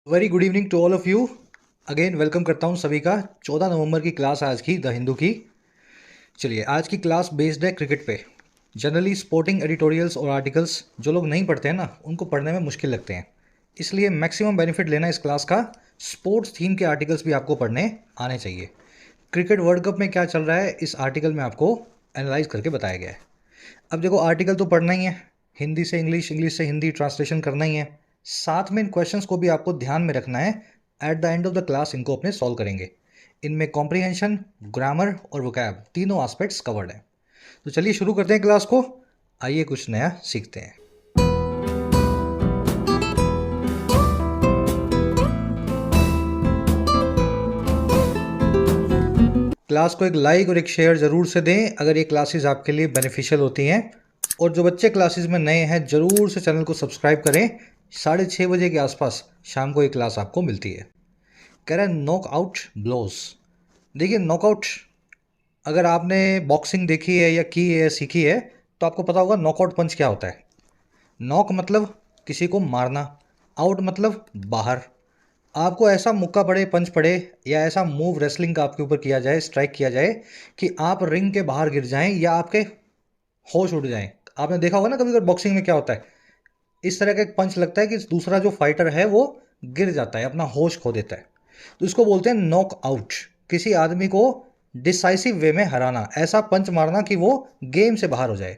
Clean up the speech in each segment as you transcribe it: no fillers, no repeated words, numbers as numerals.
Very good evening to all of you. Again welcome करता हूँ सभी का। 14 नवंबर की क्लास आज की द हिंदू की। चलिए, आज की क्लास बेस्ड है क्रिकेट पे। जनरली स्पोर्टिंग एडिटोरियल्स और आर्टिकल्स जो लोग नहीं पढ़ते हैं ना, उनको पढ़ने में मुश्किल लगते हैं। इसलिए मैक्सिमम बेनिफिट लेना इस क्लास का। स्पोर्ट्स थीम के आर्टिकल्स भी आपको पढ़ने आने चाहिए। क्रिकेट वर्ल्ड कप में क्या चल रहा है इस आर्टिकल में आपको एनालाइज करके बताया गया है। अब देखो, आर्टिकल तो पढ़ना ही है, हिंदी से इंग्लिश, इंग्लिश से हिंदी ट्रांसलेशन करना ही है। साथ में इन क्वेश्चंस को भी आपको ध्यान में रखना है। At the end of the class इनको अपने सॉल्व करेंगे। इनमें कॉम्प्रिहेंशन, ग्रामर और वोकैब तीनों एस्पेक्ट्स कवर्ड हैं। तो चलिए शुरू करते हैं क्लास को। आइए कुछ नया सीखते हैं। क्लास को एक लाइक और एक शेयर ज़रूर से दें अगर ये क्लासेस आपके लिए बेनिफिशियल होती हैं। और जो बच्चे क्लासेस में नए हैं, ज़रूर से चैनल को सब्सक्राइब करें। 6:30 बजे के आसपास शाम को ये क्लास आपको मिलती है। कह रहा है नॉक आउट ब्लोज। देखिए, नॉकआउट अगर आपने बॉक्सिंग देखी है या की है या सीखी है तो आपको पता होगा नॉकआउट पंच क्या होता है। नॉक मतलब किसी को मारना, आउट मतलब बाहर। आपको ऐसा मुक्का पड़े, पंच पड़े या ऐसा मूव रेसलिंग का आपके ऊपर किया जाए, स्ट्राइक किया जाए कि आप रिंग के बाहर गिर जाएं या आपके होश उड़ जाएं। आपने देखा होगा ना कभी कभी बॉक्सिंग में क्या होता है, इस तरह का एक पंच लगता है कि दूसरा जो फाइटर है वो गिर जाता है, अपना होश खो देता है। तो इसको बोलते हैं नॉक आउट। किसी आदमी को डिसाइसिव वे में हराना, ऐसा पंच मारना कि वो गेम से बाहर हो जाए।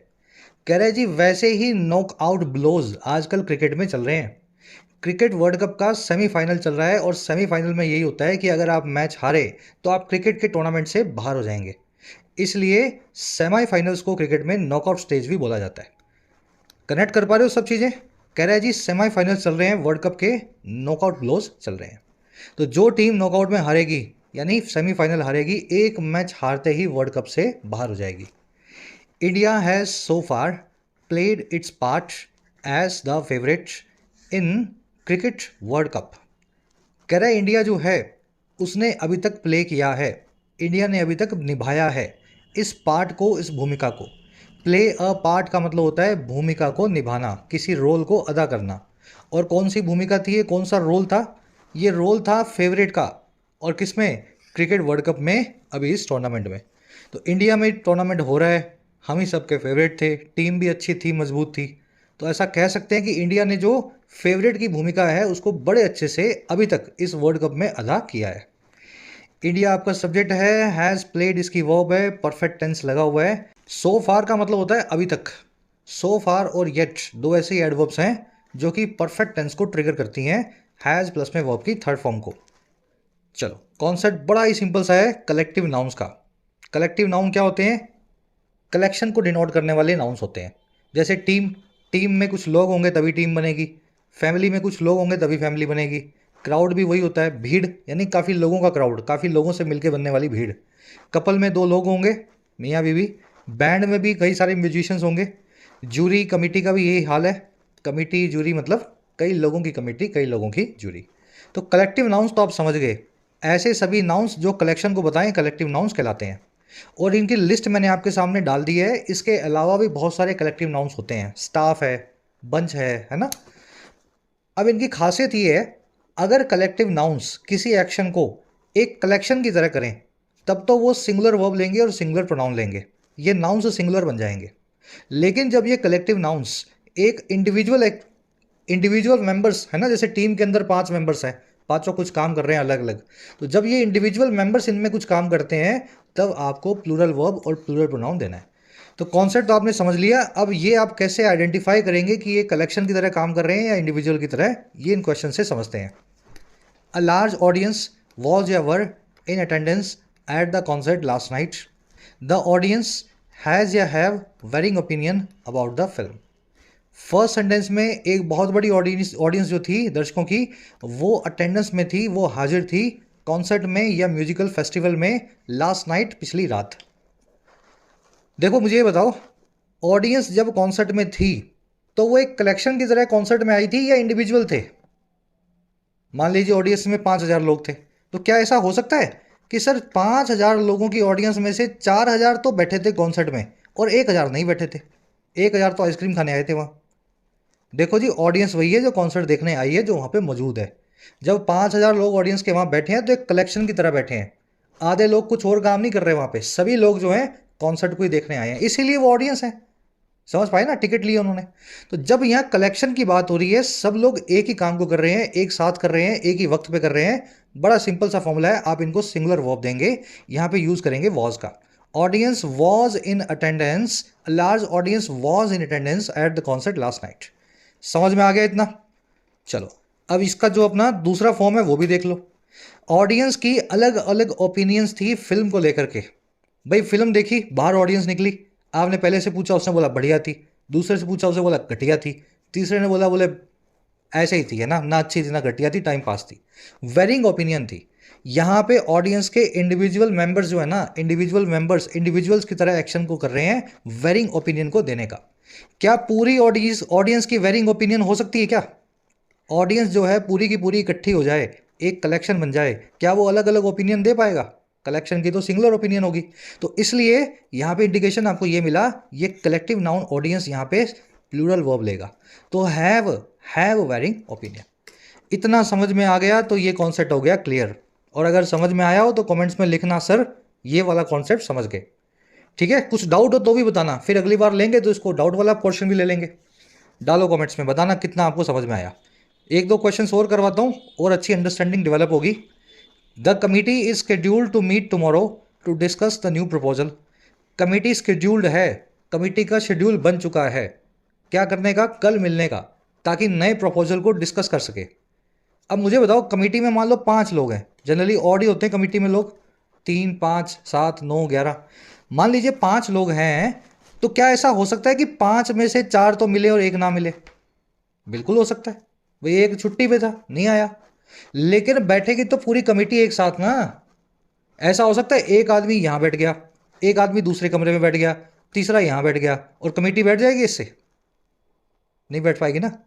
कह रहे जी, वैसे ही नॉक आउट ब्लोज आजकल क्रिकेट में चल रहे हैं। क्रिकेट वर्ल्ड कप का सेमीफाइनल चल रहा है और सेमीफाइनल में यही होता है कि अगर आप मैच हारे तो आप क्रिकेट के टूर्नामेंट से बाहर हो जाएंगे। इसलिए सेमीफाइनल्स को क्रिकेट में नॉकआउट स्टेज भी बोला जाता है। कनेक्ट कर पा रहे हो सब चीज़ें? कह रहा है जी, सेमीफाइनल चल रहे हैं वर्ल्ड कप के, नॉकआउट ब्लोज चल रहे हैं। तो जो टीम नॉकआउट में हारेगी यानी सेमीफाइनल हारेगी, एक मैच हारते ही वर्ल्ड कप से बाहर हो जाएगी। India has so far played its part as the favourite in cricket world cup. कह रहा है इंडिया जो है उसने अभी तक प्ले किया है, इंडिया ने अभी तक निभाया है इस पार्ट को, इस भूमिका को। प्ले अ पार्ट का मतलब होता है भूमिका को निभाना, किसी रोल को अदा करना। और कौन सी भूमिका थी ये, कौन सा रोल था? ये रोल था फेवरेट का। और किस में? क्रिकेट वर्ल्ड कप में, अभी इस टूर्नामेंट में। तो इंडिया में टूर्नामेंट हो रहा है, हम ही सबके फेवरेट थे, टीम भी अच्छी थी, मजबूत थी। तो ऐसा कह सकते हैं कि इंडिया ने जो फेवरेट की भूमिका है उसको बड़े अच्छे से अभी तक इस वर्ल्ड कप में अदा किया है। इंडिया आपका सब्जेक्ट है, हैज़ प्लेड इसकी वर्ब है, परफेक्ट टेंस लगा हुआ है। सो फार का मतलब होता है अभी तक। सो फार और येट दो ऐसे एडवर्ब्स हैं जो कि परफेक्ट टेंस को ट्रिगर करती हैं, हैज़ प्लस में वर्ब की थर्ड फॉर्म को। चलो, कॉन्सेप्ट बड़ा ही सिंपल सा है कलेक्टिव नाउन्स का। कलेक्टिव नाउन क्या होते हैं? कलेक्शन को डिनोट करने वाले नाउन्स होते हैं। जैसे टीम, टीम में कुछ लोग होंगे तभी टीम बनेगी। फैमिली में कुछ लोग होंगे तभी फैमिली बनेगी। क्राउड भी वही होता है, भीड़ यानी काफ़ी लोगों का क्राउड, काफ़ी लोगों से मिलकर बनने वाली भीड़। कपल में दो लोग होंगे, मियाँ बीवी। बैंड में भी कई सारे म्यूजिशियंस होंगे। जूरी कमेटी का भी यही हाल है। कमेटी जूरी मतलब कई लोगों की कमेटी, कई लोगों की जूरी। तो कलेक्टिव नाउन्स तो आप समझ गए। ऐसे सभी नाउन्स जो कलेक्शन को बताएं कलेक्टिव नाउन्स कहलाते हैं। और इनकी लिस्ट मैंने आपके सामने डाल दी है। इसके अलावा भी बहुत सारे कलेक्टिव नाउन्स होते हैं, स्टाफ है, बंच है ना। अब इनकी खासियत ये है, अगर कलेक्टिव नाउन्स किसी एक्शन को एक कलेक्शन की तरह करें तब तो वो सिंगुलर वर्ब लेंगे और सिंगुलर प्रोनाउन लेंगे, ये नाउन्स सिंगुलर बन जाएंगे। लेकिन जब ये कलेक्टिव नाउन्स एक इंडिविजुअल मेंबर्स है ना, जैसे टीम के अंदर 5 मेंबर्स हैं, पांचों कुछ काम कर रहे हैं अलग अलग, तो जब ये इंडिविजुअल मेंबर्स इनमें कुछ काम करते हैं तब आपको प्लूरल वर्ब और प्लूरल प्रोनाउन देना है। तो कॉन्सेप्ट तो आपने समझ लिया। अब ये आप कैसे आइडेंटिफाई करेंगे कि ये कलेक्शन की तरह काम कर रहे हैं या इंडिविजुअल की तरह, ये इन क्वेश्चन से समझते हैं। अ लार्ज ऑडियंस वॉज या were in attendance at the concert last night. The audience has या have varying opinion about the film. First sentence में एक बहुत बड़ी ऑडियंस जो थी दर्शकों की, वो अटेंडेंस में थी, वो हाजिर थी कॉन्सर्ट में या म्यूजिकल फेस्टिवल में लास्ट नाइट, पिछली रात। देखो मुझे ये बताओ, ऑडियंस जब कॉन्सर्ट में थी तो वो एक कलेक्शन की तरह कॉन्सर्ट में आई थी या इंडिविजुअल थे? मान लीजिए ऑडियंस में 5,000 लोग थे, तो क्या ऐसा हो सकता है कि सर 5,000 लोगों की ऑडियंस में से 4,000 तो बैठे थे कॉन्सर्ट में और 1,000 नहीं बैठे थे? 1,000 तो आइसक्रीम खाने आए थे वहाँ। देखो जी, ऑडियंस वही है जो कॉन्सर्ट देखने आई है, जो वहाँ पे मौजूद है। जब 5,000 लोग ऑडियंस के वहाँ बैठे हैं तो एक कलेक्शन की तरह बैठे हैं, आधे लोग कुछ और काम नहीं कर रहे वहाँ पे, सभी लोग जो हैं कॉन्सर्ट को ही देखने आए हैं, इसीलिए वो ऑडियंस है। समझ पाए ना, टिकट लिए उन्होंने। तो जब यहाँ कलेक्शन की बात हो रही है, सब लोग एक ही काम को कर रहे हैं, एक साथ कर रहे हैं, एक ही वक्त पे कर रहे हैं, बड़ा सिंपल सा फॉर्मूला है, आप इनको सिंगुलर वर्ब देंगे, यहाँ पे यूज करेंगे वॉज का। Audience was in attendance, large audience was in attendance at the concert last night. समझ में आ गया इतना? चलो अब इसका जो अपना दूसरा फॉर्म है वो भी देख लो। ऑडियंस की अलग अलग ओपिनियंस थी फिल्म को लेकर के। भाई फिल्म देखी, बाहर ऑडियंस निकली, आपने पहले से पूछा, उसने बोला बढ़िया थी, दूसरे से पूछा, उसने बोला घटिया थी, तीसरे ने बोला बोले ऐसे ही थी, है ना, ना अच्छी थी ना घटिया थी, टाइम पास थी। वेरिंग ओपिनियन थी। यहाँ पे ऑडियंस के इंडिविजुअल मेंबर्स जो है ना, इंडिविजुअल मेंबर्स इंडिविजुअल्स की तरह एक्शन को कर रहे हैं वेरिंग ओपिनियन को देने का। क्या पूरी ऑडियंस की वेरिंग ओपिनियन हो सकती है क्या? ऑडियंस जो है पूरी की पूरी इकट्ठी हो जाए, एक कलेक्शन बन जाए, क्या वो अलग अलग ओपिनियन दे पाएगा? कलेक्शन की तो सिंगुलर ओपिनियन होगी। तो इसलिए यहाँ पे इंडिकेशन आपको ये मिला, ये कलेक्टिव नाउन ऑडियंस यहाँ पे प्लूरल वर्ब लेगा। तो हैव वेरिंग ओपिनियन। इतना समझ में आ गया तो ये कॉन्सेप्ट हो गया क्लियर। और अगर समझ में आया हो तो कमेंट्स में लिखना सर ये वाला कॉन्सेप्ट समझ गए। ठीक है, कुछ डाउट हो तो भी बताना, फिर अगली बार लेंगे तो इसको डाउट वाला पोर्शन भी ले लेंगे। डालो कमेंट्स में, बताना कितना आपको समझ में आया। एक दो क्वेश्चंस और करवाता हूँ और अच्छी अंडरस्टैंडिंग डेवलप होगी। The committee is scheduled to meet tomorrow to discuss the new proposal. Committee scheduled है, कमिटी का शेड्यूल बन चुका है, क्या करने का? कल मिलने का, ताकि नए प्रपोजल को डिस्कस कर सके। अब मुझे बताओ, कमिटी में मान लो 5 लोग हैं, जनरली ऑड ही होते हैं कमिटी में लोग, 3, 5, 7, 9, 11। मान लीजिए 5 लोग हैं, तो क्या ऐसा हो सकता है कि 5 में से 4 तो मिले और एक ना मिले? बिल्कुल हो सकता है। भाई एक छुट्टी पे था, नहीं आया, लेकिन बैठेगी तो पूरी कमेटी एक साथ ना। ऐसा हो सकता है एक आदमी यहां बैठ गया, एक आदमी दूसरे कमरे में बैठ गया, तीसरा यहां बैठ गया, और कमेटी बैठ जाएगी इससे? नहीं बैठ पाएगी ना।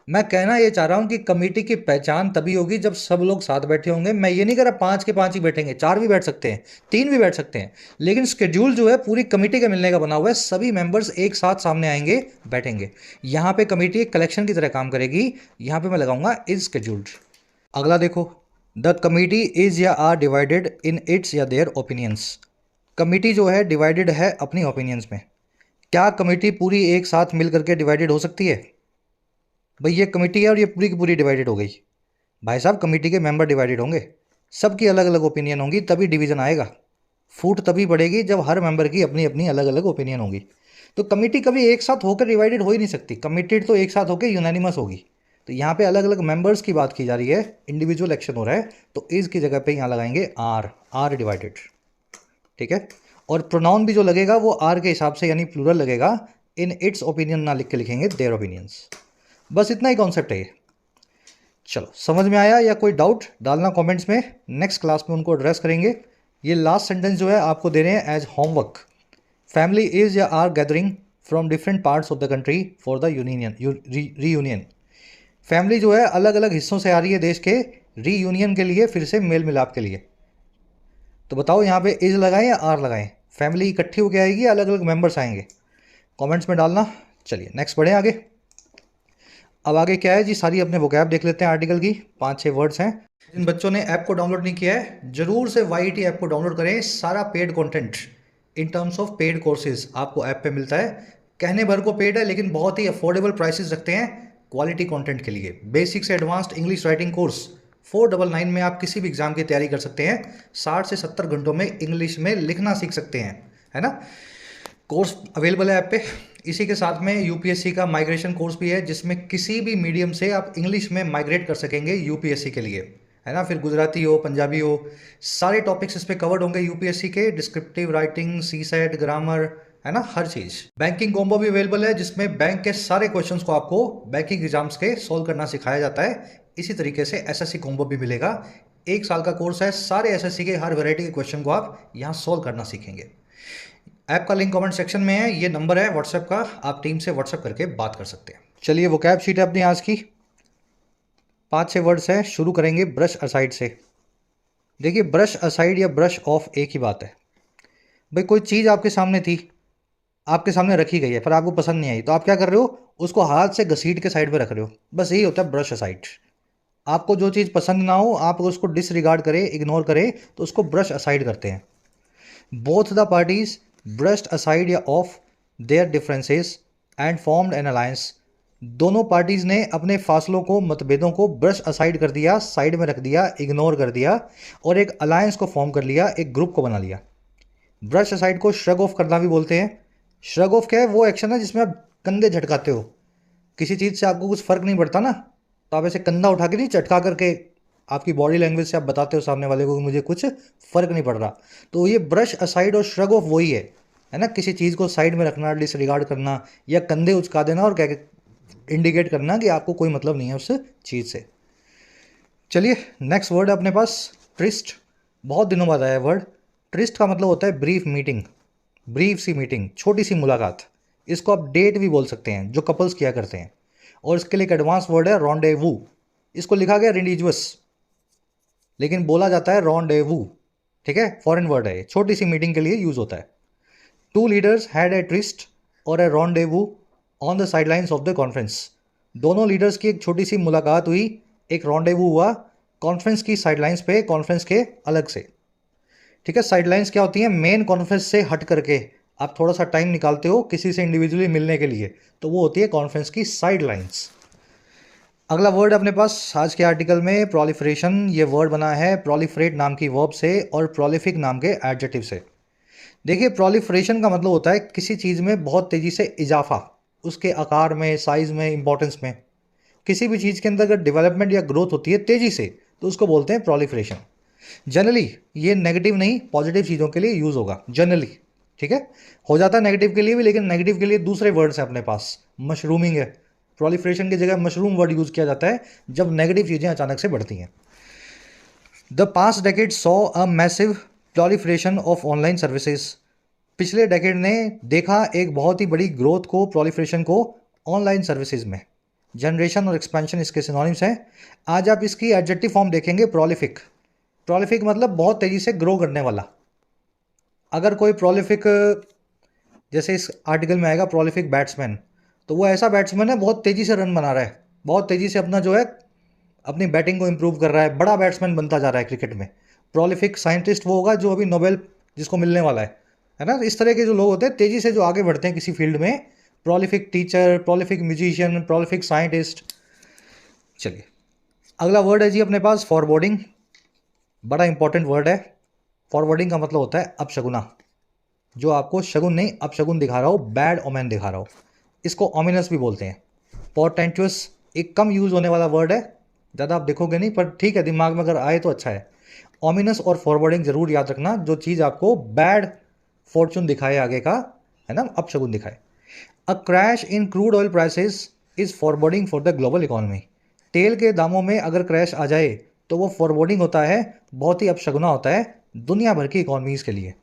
मैं कहना ये चाह रहा हूं कि कमेटी की पहचान तभी होगी जब सब लोग साथ बैठे होंगे। मैं ये नहीं कह रहा 5 के 5 ही बैठेंगे, 4 भी बैठ सकते हैं, 3 भी बैठ सकते हैं, लेकिन स्केड्यूल जो है पूरी कमेटी के मिलने का बना हुआ है, सभी मेंबर्स एक साथ सामने आएंगे, बैठेंगे। यहां पे कमेटी एक कलेक्शन की तरह काम करेगी। यहां पे मैं लगाऊंगा इज स्केड्यूल्ड। अगला देखो, द कमेटी इज या आर डिवाइडेड इन इट्स या देयर ओपिनियंस। कमेटी जो है डिवाइडेड है अपनी ओपिनियंस में। क्या कमेटी पूरी एक साथ मिल करके डिवाइडेड हो सकती है? भाई ये कमेटी है और ये पूरी की पूरी डिवाइडेड हो गई। भाई साहब कमेटी के मेंबर डिवाइडेड होंगे, सबकी अलग अलग ओपिनियन होंगी, तभी डिवीजन आएगा। फूट तभी पड़ेगी जब हर मेंबर की अपनी अपनी अलग अलग ओपिनियन होगी। तो कमेटी कभी एक साथ होकर डिवाइडेड हो ही नहीं सकती, कमिटेड तो एक साथ होकर यूनानिमस होगी। तो यहाँ पे अलग अलग मेंबर्स की बात की जा रही है, इंडिविजुअल एक्शन हो रहा है, तो इज की जगह पे यहाँ लगाएंगे आर डिवाइडेड। ठीक है, और प्रोनाउन भी जो लगेगा वो आर के हिसाब से, यानी प्लूरल लगेगा। इन इट्स ओपिनियन ना लिख के लिखेंगे देयर ओपिनियंस। बस इतना ही कॉन्सेप्ट है ये। चलो समझ में आया या कोई डाउट डालना कमेंट्स में, नेक्स्ट क्लास में उनको एड्रेस करेंगे। ये लास्ट सेंटेंस जो है आपको दे रहे हैं एज होमवर्क। फैमिली इज या are gathering from different parts of the country for the reunion. Family जो है अलग अलग हिस्सों से आ रही है देश के, रीयूनियन के लिए, फिर से मेल मिलाप के लिए। तो बताओ यहाँ पे इज लगाएं या आर लगाएं? फैमिली इकट्ठी होकर आएगी या अलग अलग मेंबर्स आएंगे? कमेंट्स में डालना। चलिए नेक्स्ट बढ़े आगे। अब आगे क्या है जी, सारी अपने वोकैब देख लेते हैं आर्टिकल की। 5-6 वर्ड्स हैं। जिन बच्चों ने ऐप को डाउनलोड नहीं किया है, जरूर से YT ऐप को डाउनलोड करें। सारा paid content in terms of paid courses आपको ऐप पे मिलता है। कहने भर को पेड है, लेकिन बहुत ही अफोर्डेबल प्राइसेस रखते हैं क्वालिटी कंटेंट के लिए। बेसिक से एडवांस्ड इंग्लिश राइटिंग कोर्स 499 में आप किसी भी एग्जाम की तैयारी कर सकते हैं। 60 से 70 घंटों में इंग्लिश में लिखना सीख सकते हैं, है ना। कोर्स अवेलेबल है ऐप पे। इसी के साथ में यूपीएससी का माइग्रेशन कोर्स भी है, जिसमें किसी भी मीडियम से आप इंग्लिश में माइग्रेट कर सकेंगे यूपीएससी के लिए, है ना। फिर गुजराती हो, पंजाबी हो, सारे टॉपिक्स इस पे कवर्ड होंगे यूपीएससी के। डिस्क्रिप्टिव राइटिंग, सीसेट, ग्रामर, है ना, हर चीज़। बैंकिंग कॉम्बो भी अवेलेबल है, जिसमें बैंक के सारे क्वेश्चंस को आपको बैंकिंग एग्जाम्स के सोल्व करना सिखाया जाता है। इसी तरीके से एसएससी कॉम्बो भी मिलेगा। 1 साल का कोर्स है, सारे एसएससी के हर वैरायटी के क्वेश्चन को आप यहाँ सोल्व करना सीखेंगे। ऐप का लिंक कमेंट सेक्शन में है, ये नंबर है व्हाट्सएप का, आप टीम से व्हाट्सएप करके बात कर सकते हैं। चलिए वो कैब शीट है अपनी आज की। 5-6 वर्ड्स हैं। शुरू करेंगे ब्रश असाइड से। देखिए ब्रश असाइड या ब्रश ऑफ एक ही बात है। भाई कोई चीज़ आपके सामने थी, आपके सामने रखी गई है, पर आपको पसंद नहीं आई, तो आप क्या कर रहे हो? उसको हाथ से घसीट के साइड पे रख रहे हो। बस यही होता है ब्रश असाइड। आपको जो चीज़ पसंद ना हो, आप अगर उसको डिसरिगार्ड करें, इग्नोर करें, तो उसको ब्रश असाइड करते हैं। Both the parties brushed aside या of their differences and formed an alliance. दोनों पार्टीज ने अपने फासलों को, मतभेदों को ब्रश असाइड कर दिया, साइड में रख दिया, इग्नोर कर दिया और एक अलायंस को फॉर्म कर लिया, एक ग्रुप को बना लिया। ब्रश असाइड को श्रग ऑफ करना भी बोलते हैं। श्रग ऑफ क्या है? वो एक्शन है जिसमें आप कंधे झटकाते हो। किसी चीज़ से आपको कुछ फर्क नहीं पड़ता ना, तो आप ऐसे कंधा उठा के नहीं, झटका करके आपकी बॉडी लैंग्वेज से आप बताते हो सामने वाले को कि मुझे कुछ फर्क नहीं पड़ रहा। तो ये ब्रश असाइड और श्रग ऑफ वही है ना, किसी चीज़ को साइड में रखना, डिसरिगार्ड करना या कंधे उचका देना और क्या इंडिकेट करना कि आपको कोई मतलब नहीं है उस चीज़ से। चलिए नेक्स्ट वर्ड है अपने पास ट्रिस्ट। बहुत दिनों बाद आया वर्ड। ट्रिस्ट का मतलब होता है ब्रीफ मीटिंग, ब्रीफ सी मीटिंग, छोटी सी मुलाकात। इसको आप डेट भी बोल सकते हैं, जो कपल्स किया करते हैं। और इसके लिए एक एडवांस वर्ड है रॉन्डेवू। इसको लिखा गया रिलीजियस, लेकिन बोला जाता है रॉन्डेवू। ठीक है, फॉरेन वर्ड है, छोटी सी मीटिंग के लिए यूज होता है। Two leaders had a tryst और a rendezvous on the sidelines of the conference. दोनों लीडर्स की एक छोटी सी मुलाकात हुई, एक रॉन्डेवू हुआ कॉन्फ्रेंस की साइडलाइंस पे, कॉन्फ्रेंस के अलग से। ठीक है, साइडलाइंस क्या होती है? मेन कॉन्फ्रेंस से हट करके आप थोड़ा सा टाइम निकालते हो किसी से इंडिविजुअली मिलने के लिए, तो वो होती है कॉन्फ्रेंस की साइडलाइंस। अगला वर्ड अपने पास आज के आर्टिकल में प्रोलिफरेशन। ये वर्ड बना है प्रोलिफरेट नाम की वर्ब से और प्रोलिफिक नाम के एडजेक्टिव से। देखिए, प्रोलिफरेशन का मतलब होता है किसी चीज़ में बहुत तेज़ी से इजाफा, उसके आकार में, साइज़ में, इंपॉर्टेंस में। किसी भी चीज़ के अंदर अगर डेवलपमेंट या ग्रोथ होती है तेज़ी से, तो उसको बोलते हैं प्रोलिफरेशन। जनरली ये नेगेटिव नहीं, पॉजिटिव चीज़ों के लिए यूज़ होगा जनरली। ठीक है, हो जाता है नेगेटिव के लिए भी, लेकिन नेगेटिव के लिए दूसरे वर्ड्स हैं अपने पास। मशरूमिंग है, प्रोलिफरेशन की जगह मशरूम वर्ड यूज़ किया जाता है जब नेगेटिव चीज़ें अचानक से बढ़ती हैं। The past decade saw a massive proliferation of online services. पिछले डेकेड ने देखा एक बहुत ही बड़ी ग्रोथ को, प्रोलिफरेशन को ऑनलाइन सर्विसेज में। जनरेशन और एक्सपेंशन इसके सिनोनिम्स हैं। आज आप इसकी एडजेक्टिव फॉर्म देखेंगे प्रोलिफिक। प्रोलिफिक मतलब बहुत तेज़ी से ग्रो करने वाला। अगर कोई प्रोलिफिक, जैसे इस आर्टिकल में आएगा प्रोलिफिक बैट्समैन, तो वो ऐसा बैट्समैन है बहुत तेज़ी से रन बना रहा है, बहुत तेज़ी से अपना जो है अपनी बैटिंग को इंप्रूव कर रहा है, बड़ा बैट्समैन बनता जा रहा है क्रिकेट में। प्रोलिफिक साइंटिस्ट वो होगा जो अभी नोबेल जिसको मिलने वाला है ना। इस तरह के जो लोग होते हैं तेज़ी से जो आगे बढ़ते हैं किसी फील्ड में, prolific teacher, prolific musician, prolific scientist. चलिए अगला वर्ड है जी अपने पास फॉरवर्डिंग। बड़ा इंपॉर्टेंट वर्ड है। फॉरवर्डिंग का मतलब होता है अपशगुना, जो आपको शगुन नहीं अपशगुन दिखा रहा हो, बैड ओमेन दिखा रहा हो। इसको ओमिनस भी बोलते हैं। पोर्टेंटुअस एक कम यूज़ होने वाला वर्ड है, ज़्यादा आप देखोगे नहीं, पर ठीक है, दिमाग में अगर आए तो अच्छा है। ओमिनस और फॉरवर्डिंग जरूर याद रखना, जो चीज़ आपको बैड फॉर्चून दिखाए आगे का, है ना, अपशगुन दिखाए। A crash in crude oil prices is forwarding for the global economy. तेल के दामों में अगर क्रैश आ जाए तो वो फॉरवर्डिंग होता है, बहुत ही अपशगुना होता है दुनिया भर की इकोनॉमीज़ के लिए।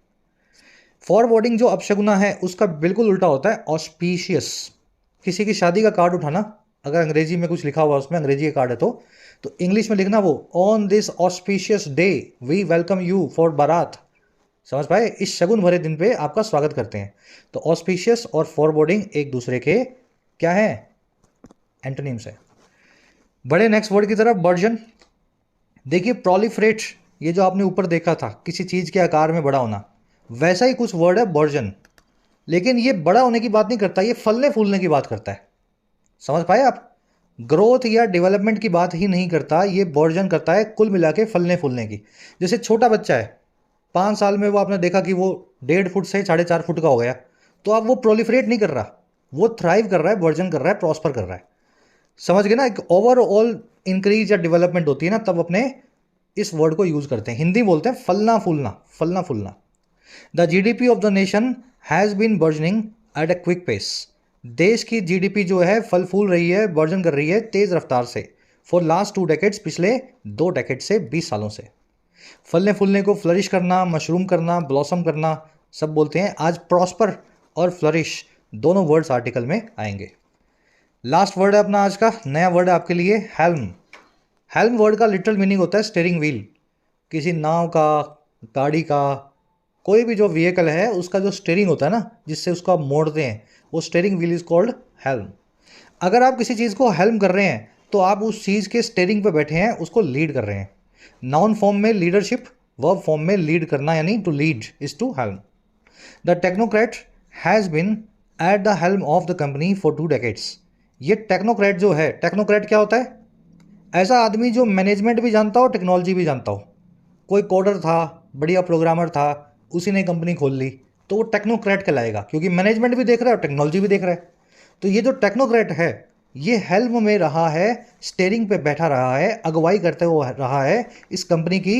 फॉरवर्डिंग जो अपशगुना है उसका बिल्कुल उल्टा होता है ऑस्पीशियस। किसी की शादी का कार्ड उठाना, अगर अंग्रेजी में कुछ लिखा हुआ उसमें, अंग्रेजी का कार्ड है तो इंग्लिश में लिखना वो on this auspicious day we welcome you for baraat. समझ पाए? इस शगुन भरे दिन पे आपका स्वागत करते हैं। तो ऑस्पीशियस और फॉरवर्डिंग एक दूसरे के क्या है? एंटोनिम्स है। बड़े नेक्स्ट वर्ड की तरफ, बर्जन। देखिए प्रोलिफरेट, ये जो आपने ऊपर देखा था किसी चीज़ के आकार में बड़ा होना, वैसा ही कुछ वर्ड है बर्जन। लेकिन ये बड़ा होने की बात नहीं करता, ये फलने फूलने की बात करता है। समझ पाए आप? ग्रोथ या डेवलपमेंट की बात ही नहीं करता, ये बर्जन करता है कुल मिला के फलने फूलने की। जैसे छोटा बच्चा है, 5 साल में वो आपने देखा कि वो 1.5 फुट से 4.5 फुट का हो गया, तो अब वो प्रोलिफरेट नहीं कर रहा, वो थ्राइव कर रहा है, बर्जन कर रहा है, प्रॉस्पर कर रहा है। समझ गए ना? एक ओवरऑल इंक्रीज या डेवलपमेंट होती है ना, तब अपने इस वर्ड को यूज करते हैं। हिंदी बोलते हैं फलना फूलना, फलना फूलना। The GDP of the nation has been burgeoning at a quick pace. देश की जीडीपी जो है फल फूल रही है, बर्जन कर रही है तेज रफ्तार से। फॉर लास्ट 2 डेकेड्स, पिछले 2 डेकेड से, 20 सालों से। फलने फूलने को फ्लरिश करना, मशरूम करना, ब्लॉसम करना सब बोलते हैं। आज प्रॉस्पर और फ्लरिश दोनों वर्ड्स आर्टिकल में आएंगे। लास्ट वर्ड है अपना आज का, नया वर्ड है आपके लिए, हेल्म। हेल्म वर्ड का लिटरल मीनिंग होता है स्टीयरिंग व्हील। किसी नाव का, गाड़ी का, कोई भी जो व्हीकल है उसका जो स्टीयरिंग होता है ना, जिससे उसको आप मोड़ते हैं, वो steering wheel is called helm. अगर आप किसी चीज़ को हेल्म कर रहे हैं तो आप उस चीज़ के स्टेयरिंग पे बैठे हैं, उसको लीड कर रहे हैं। नाउन फॉर्म में लीडरशिप, वर्ब फॉर्म में लीड करना यानी to lead is to helm. The technocrat has been at the helm of the company for 2 decades। ये टेक्नोक्रेट जो है, टेक्नोक्रेट क्या होता है? ऐसा आदमी जो मैनेजमेंट भी जानता हो, टेक्नोलॉजी भी जानता हो। कोई कोडर था, बढ़िया प्रोग्रामर था, उसी ने कंपनी खोल ली, तो वो टेक्नोक्रेट कहलाएगा, क्योंकि मैनेजमेंट भी देख रहा है और टेक्नोलॉजी भी देख रहा है। तो ये जो टेक्नोक्रेट है, ये हेल्म में रहा है, स्टेयरिंग पे बैठा रहा है, अगुवाई करते हुए रहा है इस कंपनी की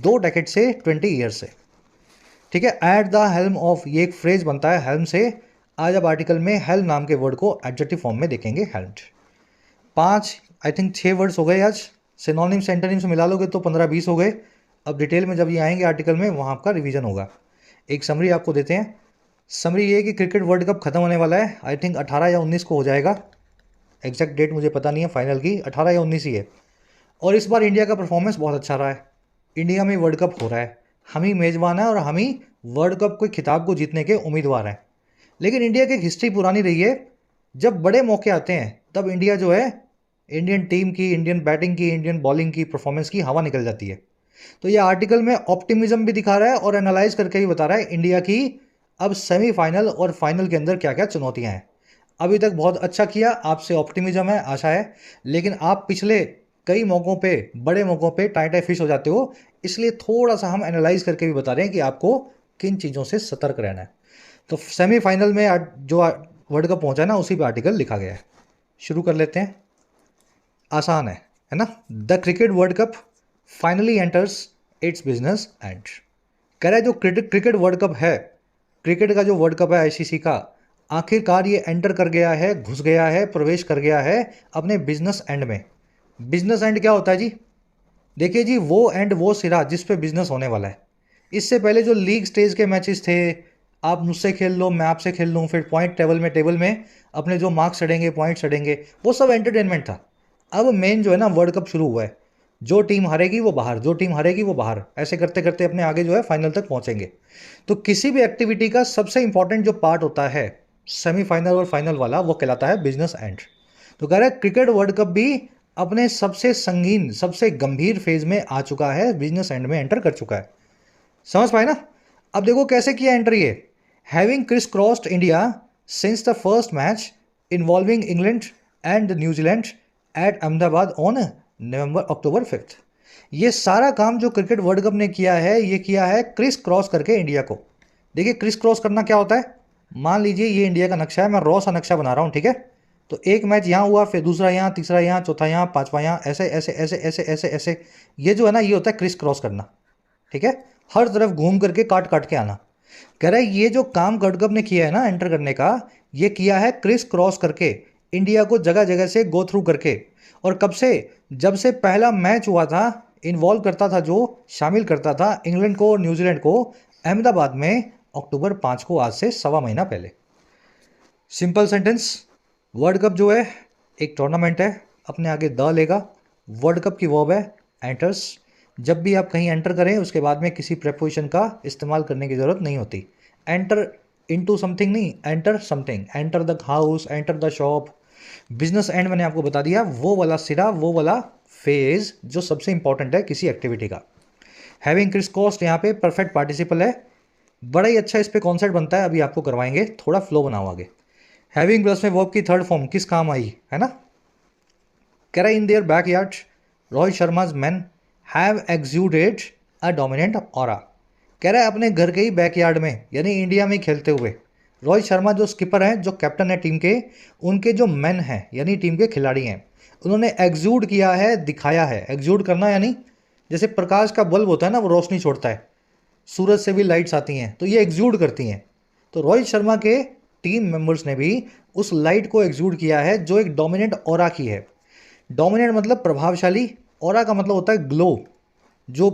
2 decade से 20 ईयर से। ठीक है, एट द हेल्म ऑफ, ये एक फ्रेज बनता है हेल्म से। आज अब आर्टिकल में हेल्म नाम के वर्ड को एडजेक्टिव फॉर्म में देखेंगे, हेल्म्ड। 5 आई थिंक 6 वर्ड्स हो गए आज। सिनोनिम्स एंटोनिम्स मिला लोगे तो 15-20 हो गए। अब डिटेल में जब ये आएंगे आर्टिकल में, वहाँ आपका रिवीजन होगा। एक समरी आपको देते हैं। समरी ये है कि क्रिकेट वर्ल्ड कप खत्म होने वाला है, आई थिंक 18 या 19 को हो जाएगा। एग्जैक्ट डेट मुझे पता नहीं है फाइनल की, 18 या 19 ही है। और इस बार इंडिया का परफॉर्मेंस बहुत अच्छा रहा है। इंडिया में वर्ल्ड कप हो रहा है, हम ही मेज़बान हैं और हम ही वर्ल्ड कप के खिताब को जीतने के उम्मीदवार हैं। लेकिन इंडिया की एक हिस्ट्री पुरानी रही है, जब बड़े मौके आते हैं तब इंडिया जो है, इंडियन टीम की, इंडियन बैटिंग की, इंडियन बॉलिंग की परफॉर्मेंस की हवा निकल जाती है। तो ये आर्टिकल में ऑप्टिमिज्म भी दिखा रहा है और एनालाइज करके भी बता रहा है इंडिया की अब सेमीफाइनल और फाइनल के अंदर क्या क्या चुनौतियां हैं। अभी तक बहुत अच्छा किया, आपसे ऑप्टिमिज्म है, आशा है। लेकिन आप पिछले कई मौक़ों पे, बड़े मौक़ों पे टाइट फिश हो जाते हो, इसलिए थोड़ा सा हम एनालाइज करके भी बता रहे हैं कि आपको किन चीज़ों से सतर्क रहना है। तो सेमीफाइनल में जो वर्ल्ड कप पहुंचा है ना, उसी पे आर्टिकल लिखा गया है। शुरू कर लेते हैं, आसान है ना। The cricket world cup finally enters it's business and. कह रहा है जो क्रिकेट वर्ल्ड कप है, क्रिकेट का जो वर्ल्ड कप है आईसीसी का, आखिरकार ये एंटर कर गया है, घुस गया है, प्रवेश कर गया है अपने बिजनेस एंड में। बिजनेस एंड क्या होता है जी? देखिए जी, वो एंड, वो सिरा जिस पे बिजनेस होने वाला है। इससे पहले जो लीग स्टेज के मैचेस थे, आप मुझसे खेल लो, मैं आपसे खेल लूँ, फिर पॉइंट टेबल में अपने जो मार्क्स चढ़ेंगे, पॉइंट चढ़ेंगे, वो सब एंटरटेनमेंट था। अब मेन जो है ना, वर्ल्ड कप शुरू हुआ है। जो टीम हारेगी वो बाहर, जो टीम हारेगी वो बाहर, ऐसे करते करते अपने आगे जो है फाइनल तक पहुंचेंगे। तो किसी भी एक्टिविटी का सबसे इंपॉर्टेंट जो पार्ट होता है सेमीफाइनल और फाइनल वाला, वो कहलाता है बिजनेस एंड। तो कह रहा है क्रिकेट वर्ल्ड कप भी अपने सबसे संगीन, सबसे गंभीर फेज में आ चुका है, बिजनेस एंड में एंटर कर चुका है। समझ पाए ना? अब देखो कैसे किया एंटर ये। Having criss crossed India since the first match involving England and New Zealand at Ahmedabad on October 5। ये सारा काम जो क्रिकेट वर्ल्ड कप ने किया है, ये किया है क्रिस क्रॉस करके इंडिया को। देखिए क्रिस क्रॉस करना क्या होता है। मान लीजिए ये इंडिया का नक्शा है, मैं रॉ सा नक्शा बना रहा हूँ, ठीक है। तो एक मैच यहाँ हुआ, फिर दूसरा यहाँ, तीसरा यहाँ, चौथा यहाँ, पांचवा यहाँ, ऐसे ऐसे ऐसे ऐसे ऐसे ऐसे। ये जो है ना, ये होता है क्रिस क्रॉस करना, ठीक है। हर तरफ घूम करके काट काट के आना। कह रहा है ये जो काम वर्ल्ड कप ने किया है ना एंटर करने का, ये किया है क्रिस क्रॉस करके, इंडिया को जगह जगह से गो थ्रू करके। और कब से? जब से पहला मैच हुआ था, इन्वॉल्व करता था, जो शामिल करता था इंग्लैंड को और न्यूजीलैंड को, अहमदाबाद में अक्टूबर 5 को, आज से सवा महीना पहले। सिंपल सेंटेंस, वर्ल्ड कप जो है एक टूर्नामेंट है, अपने आगे द लेगा। वर्ल्ड कप की वर्ब है एंटर्स। जब भी आप कहीं एंटर करें, उसके बाद में किसी प्रेपोजिशन का इस्तेमाल करने की ज़रूरत नहीं होती। एंटर इनटू समथिंग नहीं, enter something, enter the house, enter the shop. Business and मैंने आपको बता दिया, वो वाला सिरा, वो वाला फेज जो सबसे इंपॉर्टेंट है किसी एक्टिविटी का। हैविंग क्रिस क्रॉस्ड यहाँ पे परफेक्ट पार्टिसिपल है, बड़ा ही अच्छा इस पे कॉन्सेप्ट बनता है, अभी आपको करवाएंगे, थोड़ा फ्लो बनाओ आगे। हैविंग प्लस में वर्ब की थर्ड फॉर्म किस काम आई, है ना। कह रहा है in their backyard Rohit Sharma's men have exuded a dominant aura. कह रहा है अपने घर के ही बैकयार्ड में, यानी इंडिया में खेलते हुए, रोहित शर्मा जो स्किपर हैं, जो कैप्टन है टीम के, उनके जो मैन हैं यानी टीम के खिलाड़ी हैं, उन्होंने एक्सूड किया है, दिखाया है। एक्सूड करना यानी जैसे प्रकाश का बल्ब होता है ना, वो रोशनी छोड़ता है, सूरज से भी लाइट्स आती हैं, तो ये एक्सूड करती हैं। तो रोहित शर्मा के टीम मेंबर्स ने भी उस लाइट को एक्सूड किया है जो एक डोमिनेंट ऑरा की है। डोमिनेंट मतलब प्रभावशाली, ऑरा का मतलब होता है ग्लो। जो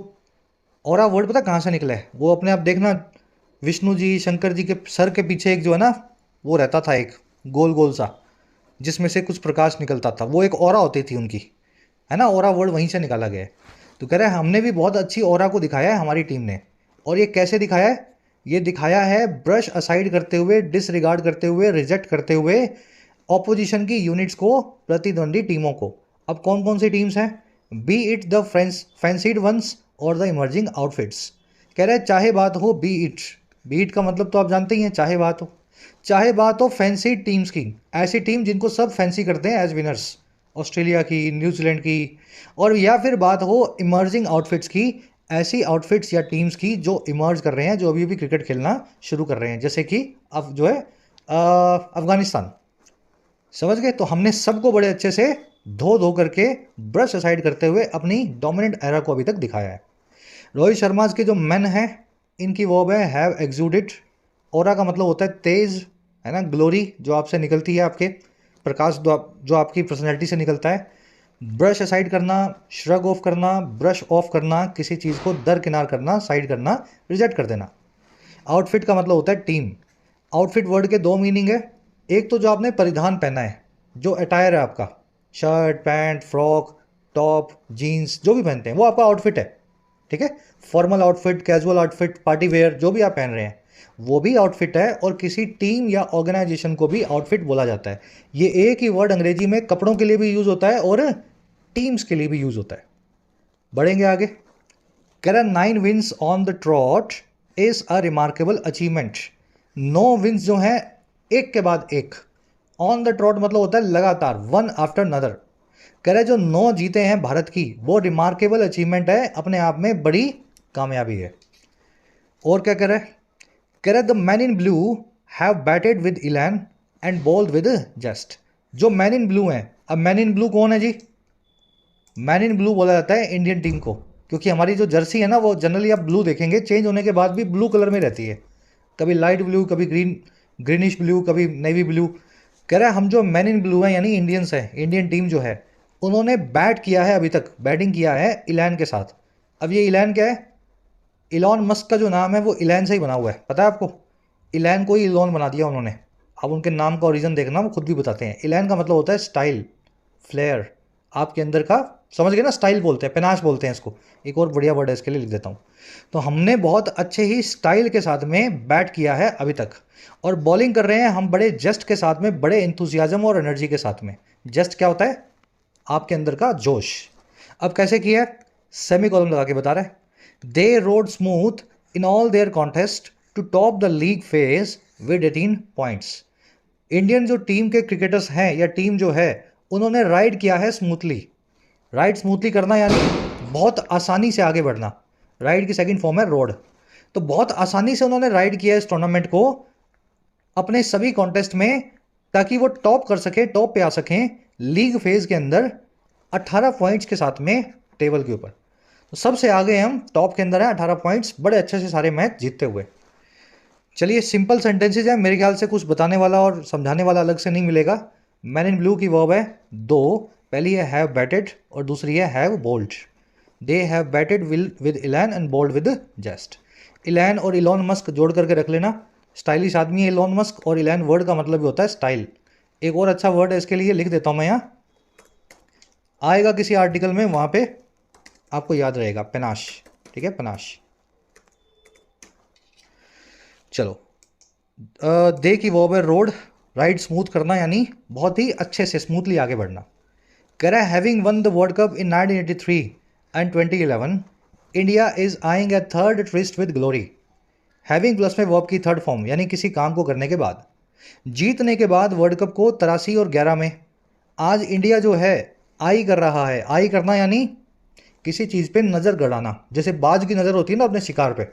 ऑरा वर्ड पता कहाँ से निकला है? वो अपने आप देखना, विष्णु जी, शंकर जी के सर के पीछे एक जो है ना, वो रहता था एक गोल गोल सा, जिसमें से कुछ प्रकाश निकलता था, वो एक ऑरा होती थी उनकी, है ना। ऑरा वर्ड वहीं से निकाला गया है। तो कह रहे हैं हमने भी बहुत अच्छी ऑरा को दिखाया है हमारी टीम ने। और ये कैसे दिखाया है? ये दिखाया है ब्रश असाइड करते हुए, डिसरिगार्ड करते हुए, रिजेक्ट करते हुए ऑपोजिशन की यूनिट्स को, प्रतिद्वंदी टीमों को। अब कौन कौन सी टीम्स हैं? Be it the fancied ones or the emerging outfits. कह रहे हैं चाहे बात हो बी इट का मतलब तो आप जानते ही हैं, चाहे बात हो फैंसी टीम्स की, ऐसी टीम जिनको सब फैंसी करते हैं एज विनर्स, ऑस्ट्रेलिया की, न्यूजीलैंड की, और या फिर बात हो इमर्जिंग आउटफिट्स की, ऐसी आउटफिट्स या टीम्स की जो इमर्ज कर रहे हैं, जो अभी अभी क्रिकेट खेलना शुरू कर रहे हैं, जैसे कि अब जो है अफगानिस्तान। समझ गए? तो हमने सबको बड़े अच्छे से धो धो करके ब्रश असाइड करते हुए अपनी डोमिनेंट एरा को अभी तक दिखाया है। रोहित शर्मा के जो मेन है, इनकी वो है हैव एग्जूडेड। ओरा का मतलब होता है तेज, है ना, ग्लोरी जो आपसे निकलती है, आपके प्रकाश जो आपकी पर्सनैलिटी से निकलता है। ब्रश असाइड करना, श्रग ऑफ करना, ब्रश ऑफ करना, किसी चीज़ को दरकिनार करना, साइड करना, रिजेक्ट कर देना। आउटफिट का मतलब होता है टीम। आउटफिट वर्ड के दो मीनिंग है। एक तो जो आपने परिधान पहना है, जो अटायर है आपका, shirt pant frock top jeans जो भी पहनते हैं वो आपका आउटफिट है। ठीक है? Formal outfit, casual outfit, party wear जो भी आप पहन रहे हैं वो भी आउटफिट है, और किसी टीम या ऑर्गेनाइजेशन को भी आउटफिट बोला जाता है। ये एक ही वर्ड अंग्रेजी में कपड़ों के लिए भी यूज होता है और टीम्स के लिए भी यूज होता है। बढ़ेंगे आगे। कह 9 wins on the trout is a remarkable achievement. 9 wins जो हैं एक के बाद एक, ऑन द ट्रॉट मतलब होता है लगातार, वन आफ्टर नदर। कह रहे जो 9 जीते हैं भारत की, वो रिमार्केबल अचीवमेंट है, अपने आप में बड़ी कामयाबी है। और क्या कह रहे? कह रहे the men in blue have batted with elan and bowled with zest. जो मैन इन ब्लू हैं, अब मैन इन ब्लू कौन है जी? मैन इन ब्लू बोला जाता है इंडियन टीम को, क्योंकि हमारी जो जर्सी है ना वो जनरली आप ब्लू देखेंगे, चेंज होने के बाद भी ब्लू कलर में रहती है, कभी लाइट ब्लू, कभी ग्रीनिश ब्लू, कभी नेवी ब्लू। कह रहा है हम जो मैन इन ब्लू हैं यानी इंडियंस हैं, इंडियन टीम जो है, उन्होंने बैट किया है, अभी तक बैटिंग किया है इलैन के साथ। अब ये इलैन क्या है? इलॉन मस्क का जो नाम है वो इलैन से ही बना हुआ है, पता है आपको? इलैन को ही इलॉन बना दिया उन्होंने। अब उनके नाम का ओरिजिन देखना, वो खुद भी बताते हैं। इलैन का मतलब होता है स्टाइल, फ्लेयर, आपके अंदर का, समझ गए ना? स्टाइल बोलते हैं, पेनाश बोलते हैं इसको। एक और बढ़िया वर्ड है इसके लिए, लिख देता हूँ। तो हमने बहुत अच्छे ही स्टाइल के साथ में बैट किया है अभी तक, और बॉलिंग कर रहे हैं हम बड़े जस्ट के साथ में, बड़े इंथुजियाज्म और एनर्जी के साथ में। जस्ट क्या होता है? आपके अंदर का जोश। अब कैसे किया है? सेमी कॉलम लगा के बता रहा है। They rode smooth in all their contest to top the league phase with 18 points. Indian जो टीम के क्रिकेटर्स हैं या टीम जो है, उन्होंने राइड किया है स्मूथली। राइड स्मूथली करना यानी बहुत आसानी से आगे बढ़ना। राइड की सेकंड फॉर्म है रोड। तो बहुत आसानी से उन्होंने राइड किया इस टूर्नामेंट को अपने सभी कॉन्टेस्ट में, ताकि वो टॉप कर सके, टॉप पे आ सकें लीग फेज के अंदर 18 पॉइंट्स के साथ में टेबल के ऊपर। तो सबसे आगे हम टॉप के अंदर हैं, 18 पॉइंट्स, बड़े अच्छे से सारे मैच जीतते हुए। चलिए सिंपल सेंटेंसेज है, मेरे ख्याल से कुछ बताने वाला और समझाने वाला अलग से नहीं मिलेगा। मैन इन ब्लू की वर्ब है दो, पहली है हैव बैटेड और दूसरी है have bowled. They have batted with elan and bowled with zest. Elan और इलॉन मस्क जोड़ करके रख लेना, स्टाइलिश आदमी है इलॉन मस्क, और इलैन वर्ड का मतलब भी होता है स्टाइल। एक और अच्छा वर्ड है इसके लिए, लिख देता हूँ मैं यहाँ, आएगा किसी आर्टिकल में, वहाँ पे आपको याद रहेगा, पेनाश। ठीक है, पेनाश। चलो दे की वर्ब है रोड, राइड स्मूथ करना यानी बहुत ही अच्छे से स्मूथली आगे बढ़ना। कह रहा है having one the world cup in 1983 and 2011 India is eyeing A third twist with glory. Having plus में वर्ब की थर्ड फॉर्म यानी किसी काम को करने के बाद, जीतने के बाद वर्ल्ड कप को 83 और 11 में आज इंडिया जो है आई कर रहा है। आई करना यानी किसी चीज़ पे नज़र गड़ाना, जैसे बाज की नज़र होती है ना अपने शिकार पे,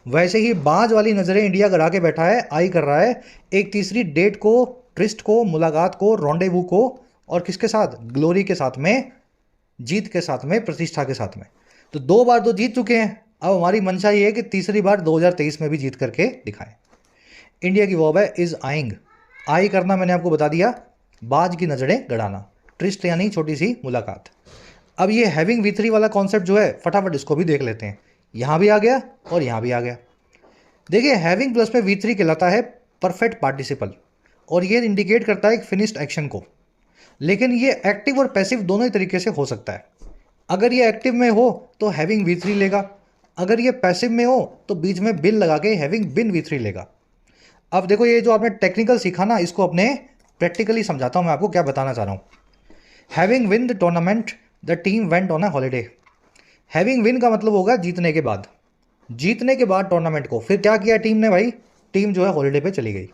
वैसे ही बाज वाली नज़रें इंडिया गड़ा के बैठा है, आई कर रहा है एक तीसरी डेट को, ट्विस्ट को, मुलाकात को, रॉन्डेवू को, और किसके साथ? ग्लोरी के साथ में, जीत के साथ में, प्रतिष्ठा के साथ में। तो 2 बार तो जीत चुके हैं, अब हमारी मंशा ये है कि तीसरी बार 2023 में भी जीत करके दिखाएं। इंडिया की वर्ब है इज आइंग। आई करना मैंने आपको बता दिया, बाज की नज़रें गड़ाना, ट्विस्ट यानी छोटी सी मुलाकात। अब ये हैविंग V3 वाला कॉन्सेप्ट जो है, फटाफट इसको भी देख लेते हैं। यहाँ भी आ गया और यहाँ भी आ गया। देखिए हैविंग प्लस में V3 कहलाता है परफेक्ट पार्टिसिपल, और ये इंडिकेट करता है एक फिनिश्ड एक्शन को। लेकिन ये एक्टिव और पैसिव दोनों ही तरीके से हो सकता है। अगर ये एक्टिव में हो तो हैविंग V3 लेगा, अगर ये पैसिव में हो तो बीच में बिन लगा के हैविंग बिन V3 लेगा। अब देखो ये जो आपने टेक्निकल सीखा ना, इसको अपने प्रैक्टिकली समझाता हूँ मैं आपको क्या बताना चाह रहा हूँ। Having win the tournament the team went on a holiday. Having win का मतलब होगा जीतने के बाद। जीतने के बाद टूर्नामेंट को फिर क्या किया टीम ने भाई, टीम जो है हॉलीडे पे चली गई।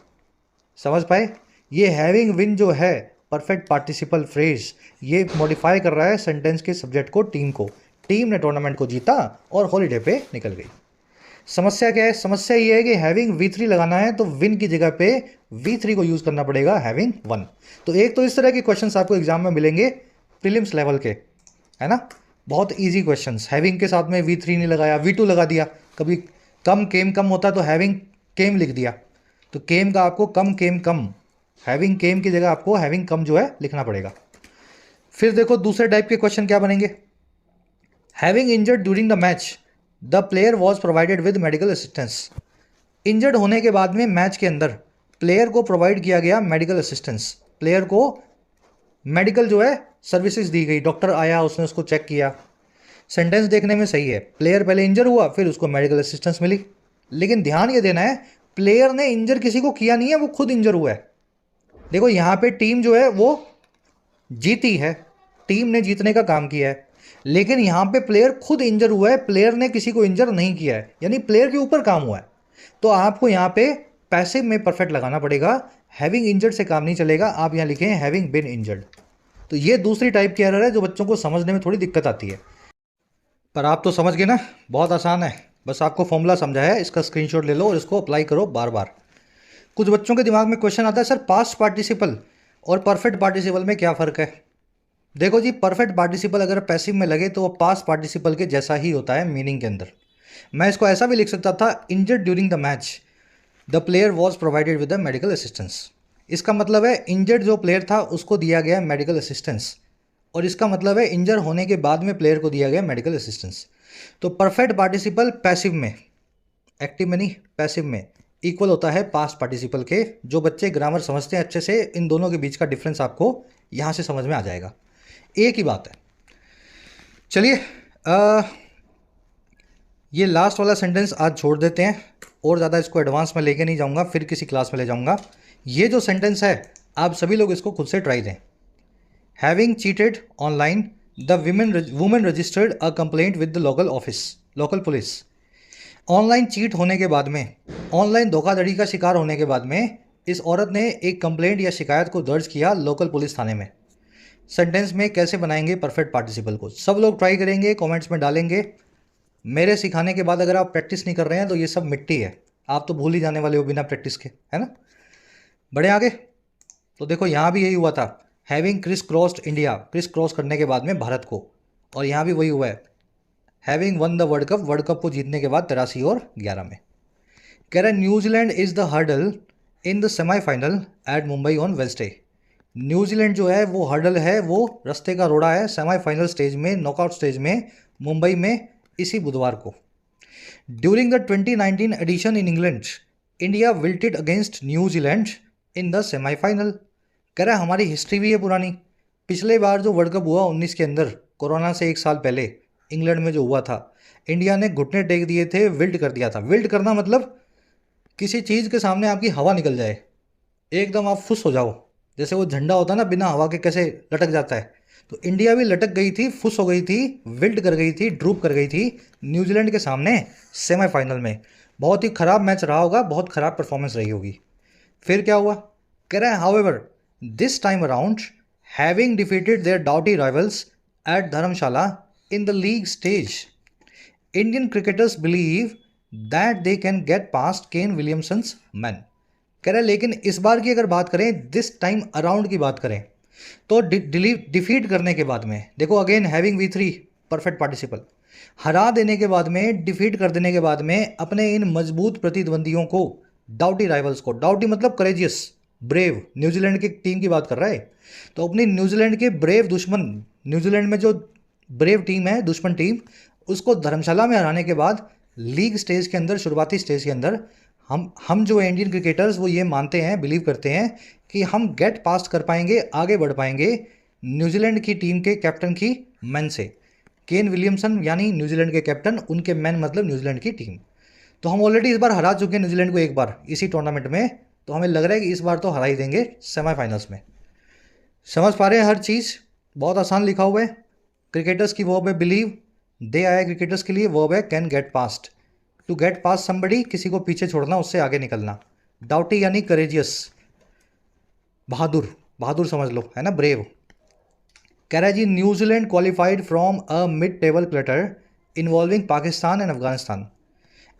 समझ पाए? ये हैविंग विन जो है परफेक्ट पार्टिसिपल फ्रेज, ये मॉडिफाई कर रहा है सेंटेंस के सब्जेक्ट को, टीम को। टीम ने टूर्नामेंट को जीता और हॉलीडे पे निकल गई। समस्या क्या है? समस्या ये है कि हैविंग V3 लगाना है तो विन की जगह पे V3 को यूज करना पड़ेगा हैविंग वन। तो एक तो इस तरह के क्वेश्चंस आपको एग्जाम में मिलेंगे प्रीलिम्स लेवल के, है ना, बहुत इजी क्वेश्चंस। हैविंग के साथ में V3 नहीं लगाया, V2 लगा दिया। कभी कम केम कम होता तो हैविंग केम लिख दिया, तो केम का आपको कम केम कम, हैविंग केम की जगह आपको हैविंग कम जो है लिखना पड़ेगा। फिर देखो दूसरे टाइप के क्वेश्चन क्या बनेंगे। Having injured during the match the player was provided with medical assistance. Injured होने के बाद में मैच के अंदर प्लेयर को प्रोवाइड किया गया मेडिकल असिस्टेंस। प्लेयर को मेडिकल जो है सर्विसेज दी गई, डॉक्टर आया, उसने उसको चेक किया। सेंटेंस देखने में सही है, प्लेयर पहले इंजर हुआ फिर उसको मेडिकल असिस्टेंस मिली। लेकिन ध्यान ये देना है, प्लेयर ने इंजर किसी को किया नहीं है, वो खुद इंजर हुआ है। देखो यहाँ पे टीम जो है वो जीती है, टीम ने जीतने का काम किया है, लेकिन यहाँ पे प्लेयर खुद इंजर हुआ है, प्लेयर ने किसी को इंजर नहीं किया है, यानी प्लेयर के ऊपर काम हुआ है। तो आपको यहाँ पे पैसिव में परफेक्ट लगाना पड़ेगा, हैविंग इंजर्ड से काम नहीं चलेगा। आप यहाँ लिखें हैविंग बिन इंजर्ड। तो ये दूसरी टाइप की एरर है जो बच्चों को समझने में थोड़ी दिक्कत आती है, पर आप तो समझ गए ना, बहुत आसान है। बस आपको फॉर्मूला समझा है, इसका स्क्रीनशॉट ले लो और इसको अप्लाई करो बार बार। कुछ बच्चों के दिमाग में क्वेश्चन आता है, सर पास्ट पार्टिसिपल और परफेक्ट पार्टिसिपल में क्या फ़र्क है? देखो जी, परफेक्ट पार्टिसिपल अगर पैसिव में लगे तो वो पास्ट पार्टिसिपल के जैसा ही होता है मीनिंग के अंदर। मैं इसको ऐसा भी लिख सकता था, injured during the match the player was provided with the medical assistance. इसका मतलब है इंजर्ड जो प्लेयर था उसको दिया गया मेडिकल असिस्टेंस, और इसका मतलब है इंजर होने के बाद में प्लेयर को दिया गया मेडिकल असिस्टेंस। तो परफेक्ट पार्टिसिपल पैसिव में, एक्टिव में नहीं पैसिव में, इक्वल होता है पास्ट पार्टिसिपल के। जो बच्चे ग्रामर समझते हैं अच्छे से, इन दोनों के बीच का डिफरेंस आपको यहाँ से समझ में आ जाएगा, एक ही बात है। चलिए ये लास्ट वाला सेंटेंस आज छोड़ देते हैं, और ज़्यादा इसको एडवांस में लेके नहीं जाऊँगा, फिर किसी क्लास में ले जाऊँगा। ये जो सेंटेंस है आप सभी लोग इसको खुद से ट्राई दें। Having cheated online the women registered a complaint with the local police. Online cheat होने के बाद में, ऑनलाइन धोखाधड़ी का शिकार होने के बाद में इस औरत ने एक कंप्लेंट या शिकायत को दर्ज किया लोकल पुलिस थाने में। सेंटेंस में कैसे बनाएंगे परफेक्ट पार्टिसिपल को, सब लोग ट्राई करेंगे, कमेंट्स में डालेंगे। मेरे सिखाने के बाद अगर आप प्रैक्टिस नहीं कर रहे हैं तो ये सब मिट्टी है, आप तो भूल ही जाने वाले हो बिना प्रैक्टिस के, है ना। बढ़े आगे। तो देखो यहाँ भी यही हुआ था, having criss crossed India, criss cross करने के बाद में भारत को, और यहाँ भी वही हुआ है, having one the world cup को जीतने के बाद 83 और 11 में। कह रहा है New Zealand is the hurdle in the semifinal at Mumbai on Wednesday. New Zealand जो है वो हर्डल है, वो रास्ते का रोड़ा है सेमीफाइनल स्टेज में, नॉकआउट स्टेज में, मुंबई में इसी बुधवार को। During the 2019 edition in England India wilted against New Zealand in the semifinal. कह रहा है हमारी हिस्ट्री भी है पुरानी, पिछले बार जो वर्ल्ड कप हुआ 19 के अंदर, कोरोना से एक साल पहले इंग्लैंड में जो हुआ था, इंडिया ने घुटने टेक दिए थे, विल्ट कर दिया था। विल्ट करना मतलब किसी चीज़ के सामने आपकी हवा निकल जाए, एकदम आप फुस हो जाओ, जैसे वो झंडा होता है ना बिना हवा के कैसे लटक जाता है, तो इंडिया भी लटक गई थी, फुस हो गई थी, विल्ट कर गई थी, ड्रूप कर गई थी न्यूजीलैंड के सामने सेमीफाइनल में। बहुत ही ख़राब मैच रहा होगा, बहुत ख़राब परफॉर्मेंस रही होगी। फिर क्या हुआ? कह रहा है however this time around having defeated their doughty rivals at Dharamshala in the league stage Indian cricketers believe that they can get past Kane Williamson's men. कह रहा है लेकिन इस बार की अगर बात करें, दिस टाइम अराउंड की बात करें, तो डिफीट करने के बाद में, देखो again having V3 perfect participle, हरा देने के बाद में, डिफीट कर देने के बाद में अपने इन मजबूत प्रतिद्वंदियों को, डाउटी राइवल्स को, डाउटी मतलब करेजियस, ब्रेव, न्यूजीलैंड की टीम की बात कर रहा है, तो अपनी न्यूजीलैंड के ब्रेव दुश्मन, न्यूजीलैंड में जो ब्रेव टीम है दुश्मन टीम, उसको धर्मशाला में हराने के बाद लीग स्टेज के अंदर, शुरुआती स्टेज के अंदर हम जो इंडियन क्रिकेटर्स वो ये मानते हैं, बिलीव करते हैं कि हम गेट पास्ट कर पाएंगे, आगे बढ़ पाएंगे न्यूजीलैंड की टीम के कैप्टन की मैन से। केन विलियमसन यानी न्यूजीलैंड के कैप्टन, उनके मैन मतलब न्यूजीलैंड की टीम। तो हम ऑलरेडी इस बार हरा चुके हैं न्यूजीलैंड को एक बार इसी टूर्नामेंट में, तो हमें लग रहा है कि इस बार तो हरा ही देंगे सेमीफाइनल्स में। समझ पा रहे हैं हर चीज़? बहुत आसान लिखा हुआ है। क्रिकेटर्स की वर्ब है बिलीव, दे आया क्रिकेटर्स के लिए, वर्ब है can get past. To get past somebody, किसी को पीछे छोड़ना, उससे आगे निकलना। डाउटी यानी करेजियस, बहादुर, बहादुर समझ लो, है ना, ब्रेव। कह रहा है जी New Zealand qualified from a mid table clutter involving Pakistan and Afghanistan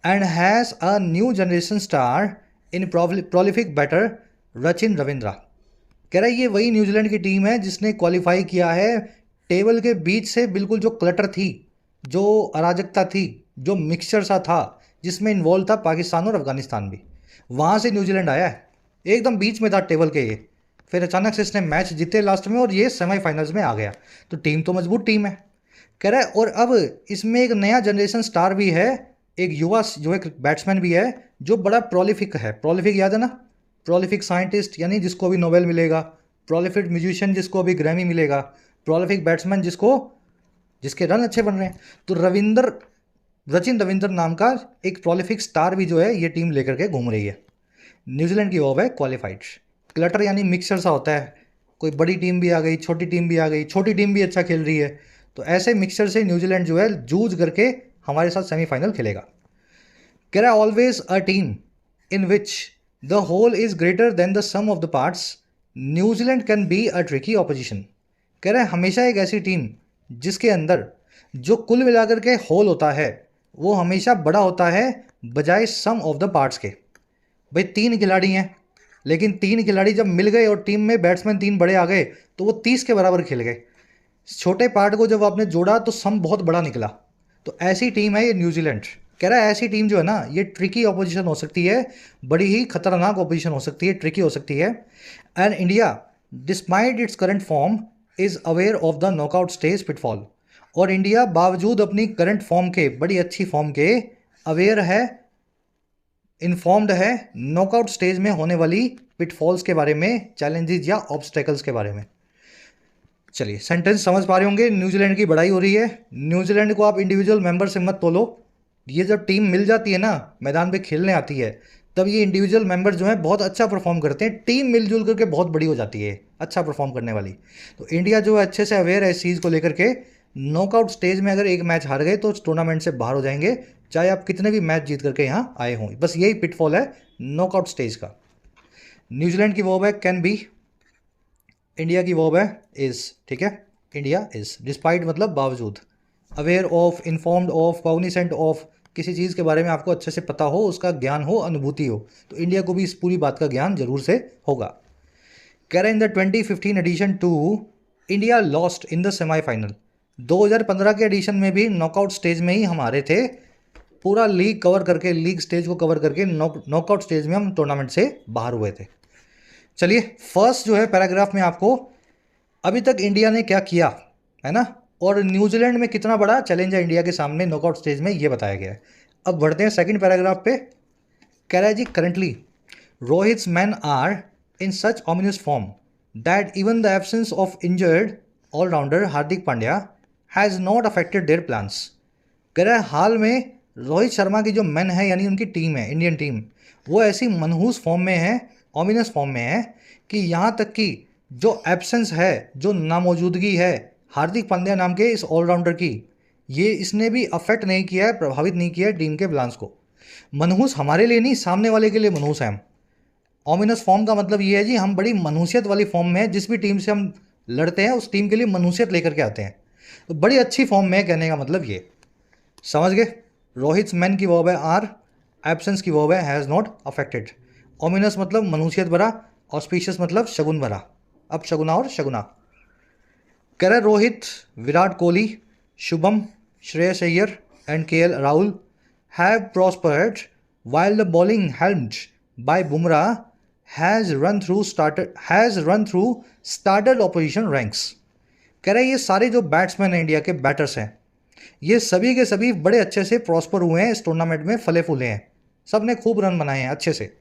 and has a new generation star in prolific batter Rachin Ravindra. कह रहा है ये वही न्यूजीलैंड की टीम है जिसने क्वालिफाई किया है टेबल के बीच से, बिल्कुल जो क्लटर थी, जो अराजकता थी, जो मिक्सचर सा था, जिसमें इन्वॉल्व था पाकिस्तान और अफगानिस्तान भी, वहाँ से न्यूजीलैंड आया है, एकदम बीच में था टेबल के ये। फिर अचानक से इसने मैच जीते लास्ट में और ये सेमीफाइनल्स में आ गया। तो टीम तो मजबूत टीम है। कह रहा है और अब इसमें एक नया जनरेशन स्टार भी है, एक युवा जो एक बैट्समैन भी है जो बड़ा प्रोलिफिक है। प्रोलिफिक याद है ना, प्रोलिफिक साइंटिस्ट यानी जिसको अभी नोबेल मिलेगा, प्रोलिफिक म्यूजिशियन जिसको अभी ग्रैमी मिलेगा, प्रोलिफिक बैट्समैन जिसके रन अच्छे बन रहे हैं। तो रचिन रविंद्र नाम का एक प्रोलिफिक स्टार भी जो है ये टीम लेकर के घूम रही है। न्यूजीलैंड की वो है क्वालिफाइड। क्लटर यानी मिक्सचर सा होता है, कोई बड़ी टीम भी आ गई, छोटी टीम भी आ गई, छोटी टीम भी अच्छा खेल रही है, तो ऐसे मिक्सचर से न्यूजीलैंड जो है जूझ करके हमारे साथ सेमीफाइनल खेलेगा। कह रहा है always a team in which the whole is greater than the sum of the parts, New Zealand can be a tricky opposition. कह रहा है हमेशा एक ऐसी टीम जिसके अंदर जो कुल मिलाकर के होल होता है वो हमेशा बड़ा होता है बजाय सम ऑफ द पार्ट्स के। भाई 3 खिलाड़ी हैं, लेकिन 3 खिलाड़ी जब मिल गए और टीम में बैट्समैन 3 बड़े आ गए तो वो 30 के बराबर खेल गए। छोटे पार्ट को जब आपने जोड़ा तो सम बहुत बड़ा निकला। तो ऐसी टीम है ये न्यूजीलैंड। कह रहा है ऐसी टीम जो है ना ये ट्रिकी ऑपोजिशन हो सकती है, बड़ी ही खतरनाक ऑपोजिशन हो सकती है, ट्रिकी हो सकती है। And India despite its current form is aware of the knockout stage pitfall. और इंडिया बावजूद अपनी करंट फॉर्म के, बड़ी अच्छी फॉर्म के, अवेयर है, इन्फॉर्म्ड है नॉकआउट स्टेज में होने वाली पिटफॉल्स के बारे में, चैलेंजेस या ऑब्स्टेकल्स के बारे में। चलिए सेंटेंस समझ पा रहे होंगे। न्यूजीलैंड की बड़ाई हो रही है। न्यूजीलैंड को आप इंडिविजुअल मेंबर से मत तोलो। ये जब टीम मिल जाती है ना, मैदान पे खेलने आती है, तब ये इंडिविजुअल मेंबर जो है बहुत अच्छा परफॉर्म करते हैं, टीम मिलजुल करके बहुत बड़ी हो जाती है अच्छा परफॉर्म करने वाली। तो इंडिया जो है अच्छे से अवेयर है इस चीज़ को लेकर के। नॉकआउट स्टेज में अगर एक मैच हार गए तो टूर्नामेंट से बाहर हो जाएंगे, चाहे आप कितने भी मैच जीत करके यहाँ आए हों। बस यही पिटफॉल है नॉकआउट स्टेज का। न्यूजीलैंड की वर्ब है कैन बी, इंडिया की वर्ब है इज। ठीक है, इंडिया इज। डिस्पाइट मतलब बावजूद, aware of, informed of, cognisant of, किसी चीज़ के बारे में आपको अच्छे से पता हो, उसका ज्ञान हो, अनुभूति हो, तो इंडिया को भी इस पूरी बात का ज्ञान जरूर से होगा। कह रहे in the 2015 edition too India lost in the semifinal. 2015 के एडिशन में भी नॉकआउट स्टेज में ही हम हारे थे। पूरा लीग कवर करके, लीग स्टेज को कवर करके नॉकआउट स्टेज में हम टूर्नामेंट से बाहर हुए थे। चलिए फर्स्ट जो है पैराग्राफ में आपको अभी तक इंडिया ने क्या किया है ना, और न्यूजीलैंड में कितना बड़ा चैलेंज है इंडिया के सामने नॉकआउट स्टेज में, ये बताया गया है। अब बढ़ते हैं सेकंड पैराग्राफ पे। कह रहा है जी currently Rohit's men are in such ominous form that even the absence of injured allrounder Hardik Pandya has not affected their plans. कह रहा है हाल में रोहित शर्मा की जो मैन है यानी उनकी टीम है, इंडियन टीम, वो ऐसी मनहूस फॉर्म में है, ऑमिनस फॉर्म में है कि यहाँ तक कि जो एब्सेंस है, जो नामौजूदगी है हार्दिक पांड्या नाम के इस ऑलराउंडर की, ये इसने भी अफेक्ट नहीं किया है, प्रभावित नहीं किया है टीम के प्लान्स को। मनहूस हमारे लिए नहीं, सामने वाले के लिए मनहूस है हम। ऑमिनस फॉर्म का मतलब ये है जी हम बड़ी मनहूसियत वाली फॉर्म में है, जिस भी टीम से हम लड़ते हैं उस टीम के लिए मनहूसियत लेकर के आते हैं। तो बड़ी अच्छी फॉर्म में है कहने का मतलब ये, समझ गए। रोहित्स मैन की वर्ब है आर, एब्सेंस की वर्ब है हैज़ नॉट अफेक्टेड। ओमिनस मतलब मनहूसियत भरा, ऑस्पिशियस मतलब शगुन भरा, अब शगुना और शगुना। कह रहा Rohit, Virat Kohli, Shubham, Shreyas Iyer and KL Rahul have prospered while the bowling helmed by Bumrah has run through started opposition ranks। कह रहा है ये सारे जो बैट्समैन हैं इंडिया के, बैटर्स हैं, ये सभी के सभी बड़े अच्छे से प्रॉस्पर हुए हैं इस टूर्नामेंट में, फले फूले हैं, सब ने खूब रन बनाए हैं अच्छे से।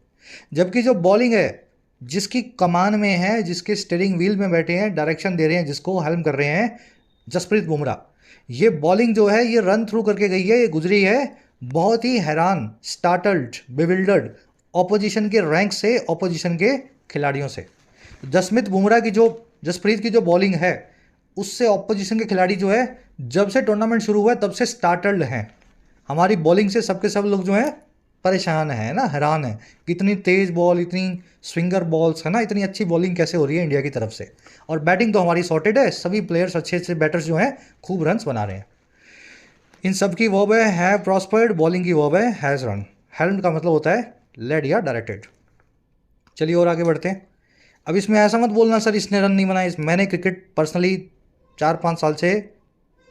जबकि जो बॉलिंग है, जिसकी कमान में है, जिसके स्टीयरिंग व्हील में बैठे हैं, डायरेक्शन दे रहे हैं, जिसको हेल्म कर रहे हैं, जसप्रीत बुमराह, ये बॉलिंग जो है ये रन थ्रू करके गई है, ये गुजरी है बहुत ही हैरान, स्टार्टल्ड, बिविल्डर्ड ऑपोजिशन के रैंक से, ऑपोजिशन के खिलाड़ियों से। जसप्रीत की जो बॉलिंग है उससे ऑपोजिशन के खिलाड़ी जो है जब से टूर्नामेंट शुरू हुआ है तब से स्टार्टल्ड हैं। हमारी बॉलिंग से सबके सब लोग जो हैं परेशान हैं ना, हैरान है कि इतनी तेज़ बॉल, इतनी स्विंगर बॉल्स है ना, इतनी अच्छी बॉलिंग कैसे हो रही है इंडिया की तरफ से। और बैटिंग तो हमारी सॉर्टेड है, सभी प्लेयर्स अच्छे अच्छे बैटर्स जो हैं खूब रन्स बना रहे हैं। इन सब की वर्ब है हैव प्रॉस्पर्ड, बॉलिंग की वर्ब है हैज़ रन। हेल्म का मतलब होता है लेड या डायरेक्टेड। चलिए और आगे बढ़ते हैं। अब इसमें ऐसा मत बोलना सर इसने रन नहीं बनाए। मैंने क्रिकेट पर्सनली 4-5 साल से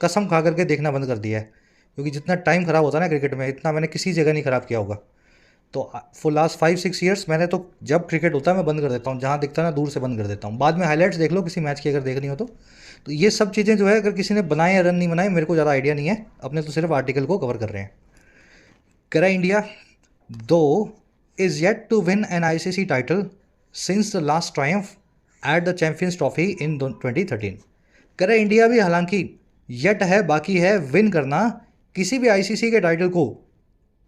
कसम खा करके देखना बंद कर दिया है, क्योंकि जितना टाइम ख़राब होता है ना क्रिकेट में, इतना मैंने किसी जगह नहीं ख़राब किया होगा। तो फॉर लास्ट 5-6 ईयर्स मैंने तो जब क्रिकेट होता है मैं बंद कर देता हूँ, जहाँ दिखता है ना दूर से बंद कर देता हूँ। बाद में हाईलाइट्स देख लो किसी मैच की अगर देखनी हो तो ये सब चीज़ें जो है अगर किसी ने बनाए या रन नहीं बनाए मेरे को ज़्यादा आइडिया नहीं है, अपने तो सिर्फ आर्टिकल को कवर कर रहे हैं। करा India though is yet to win an ICC title since the last triumph at the champions trophy in 2013। करा इंडिया भी हालांकि येट है, बाकी है विन करना किसी भी ICC के टाइटल को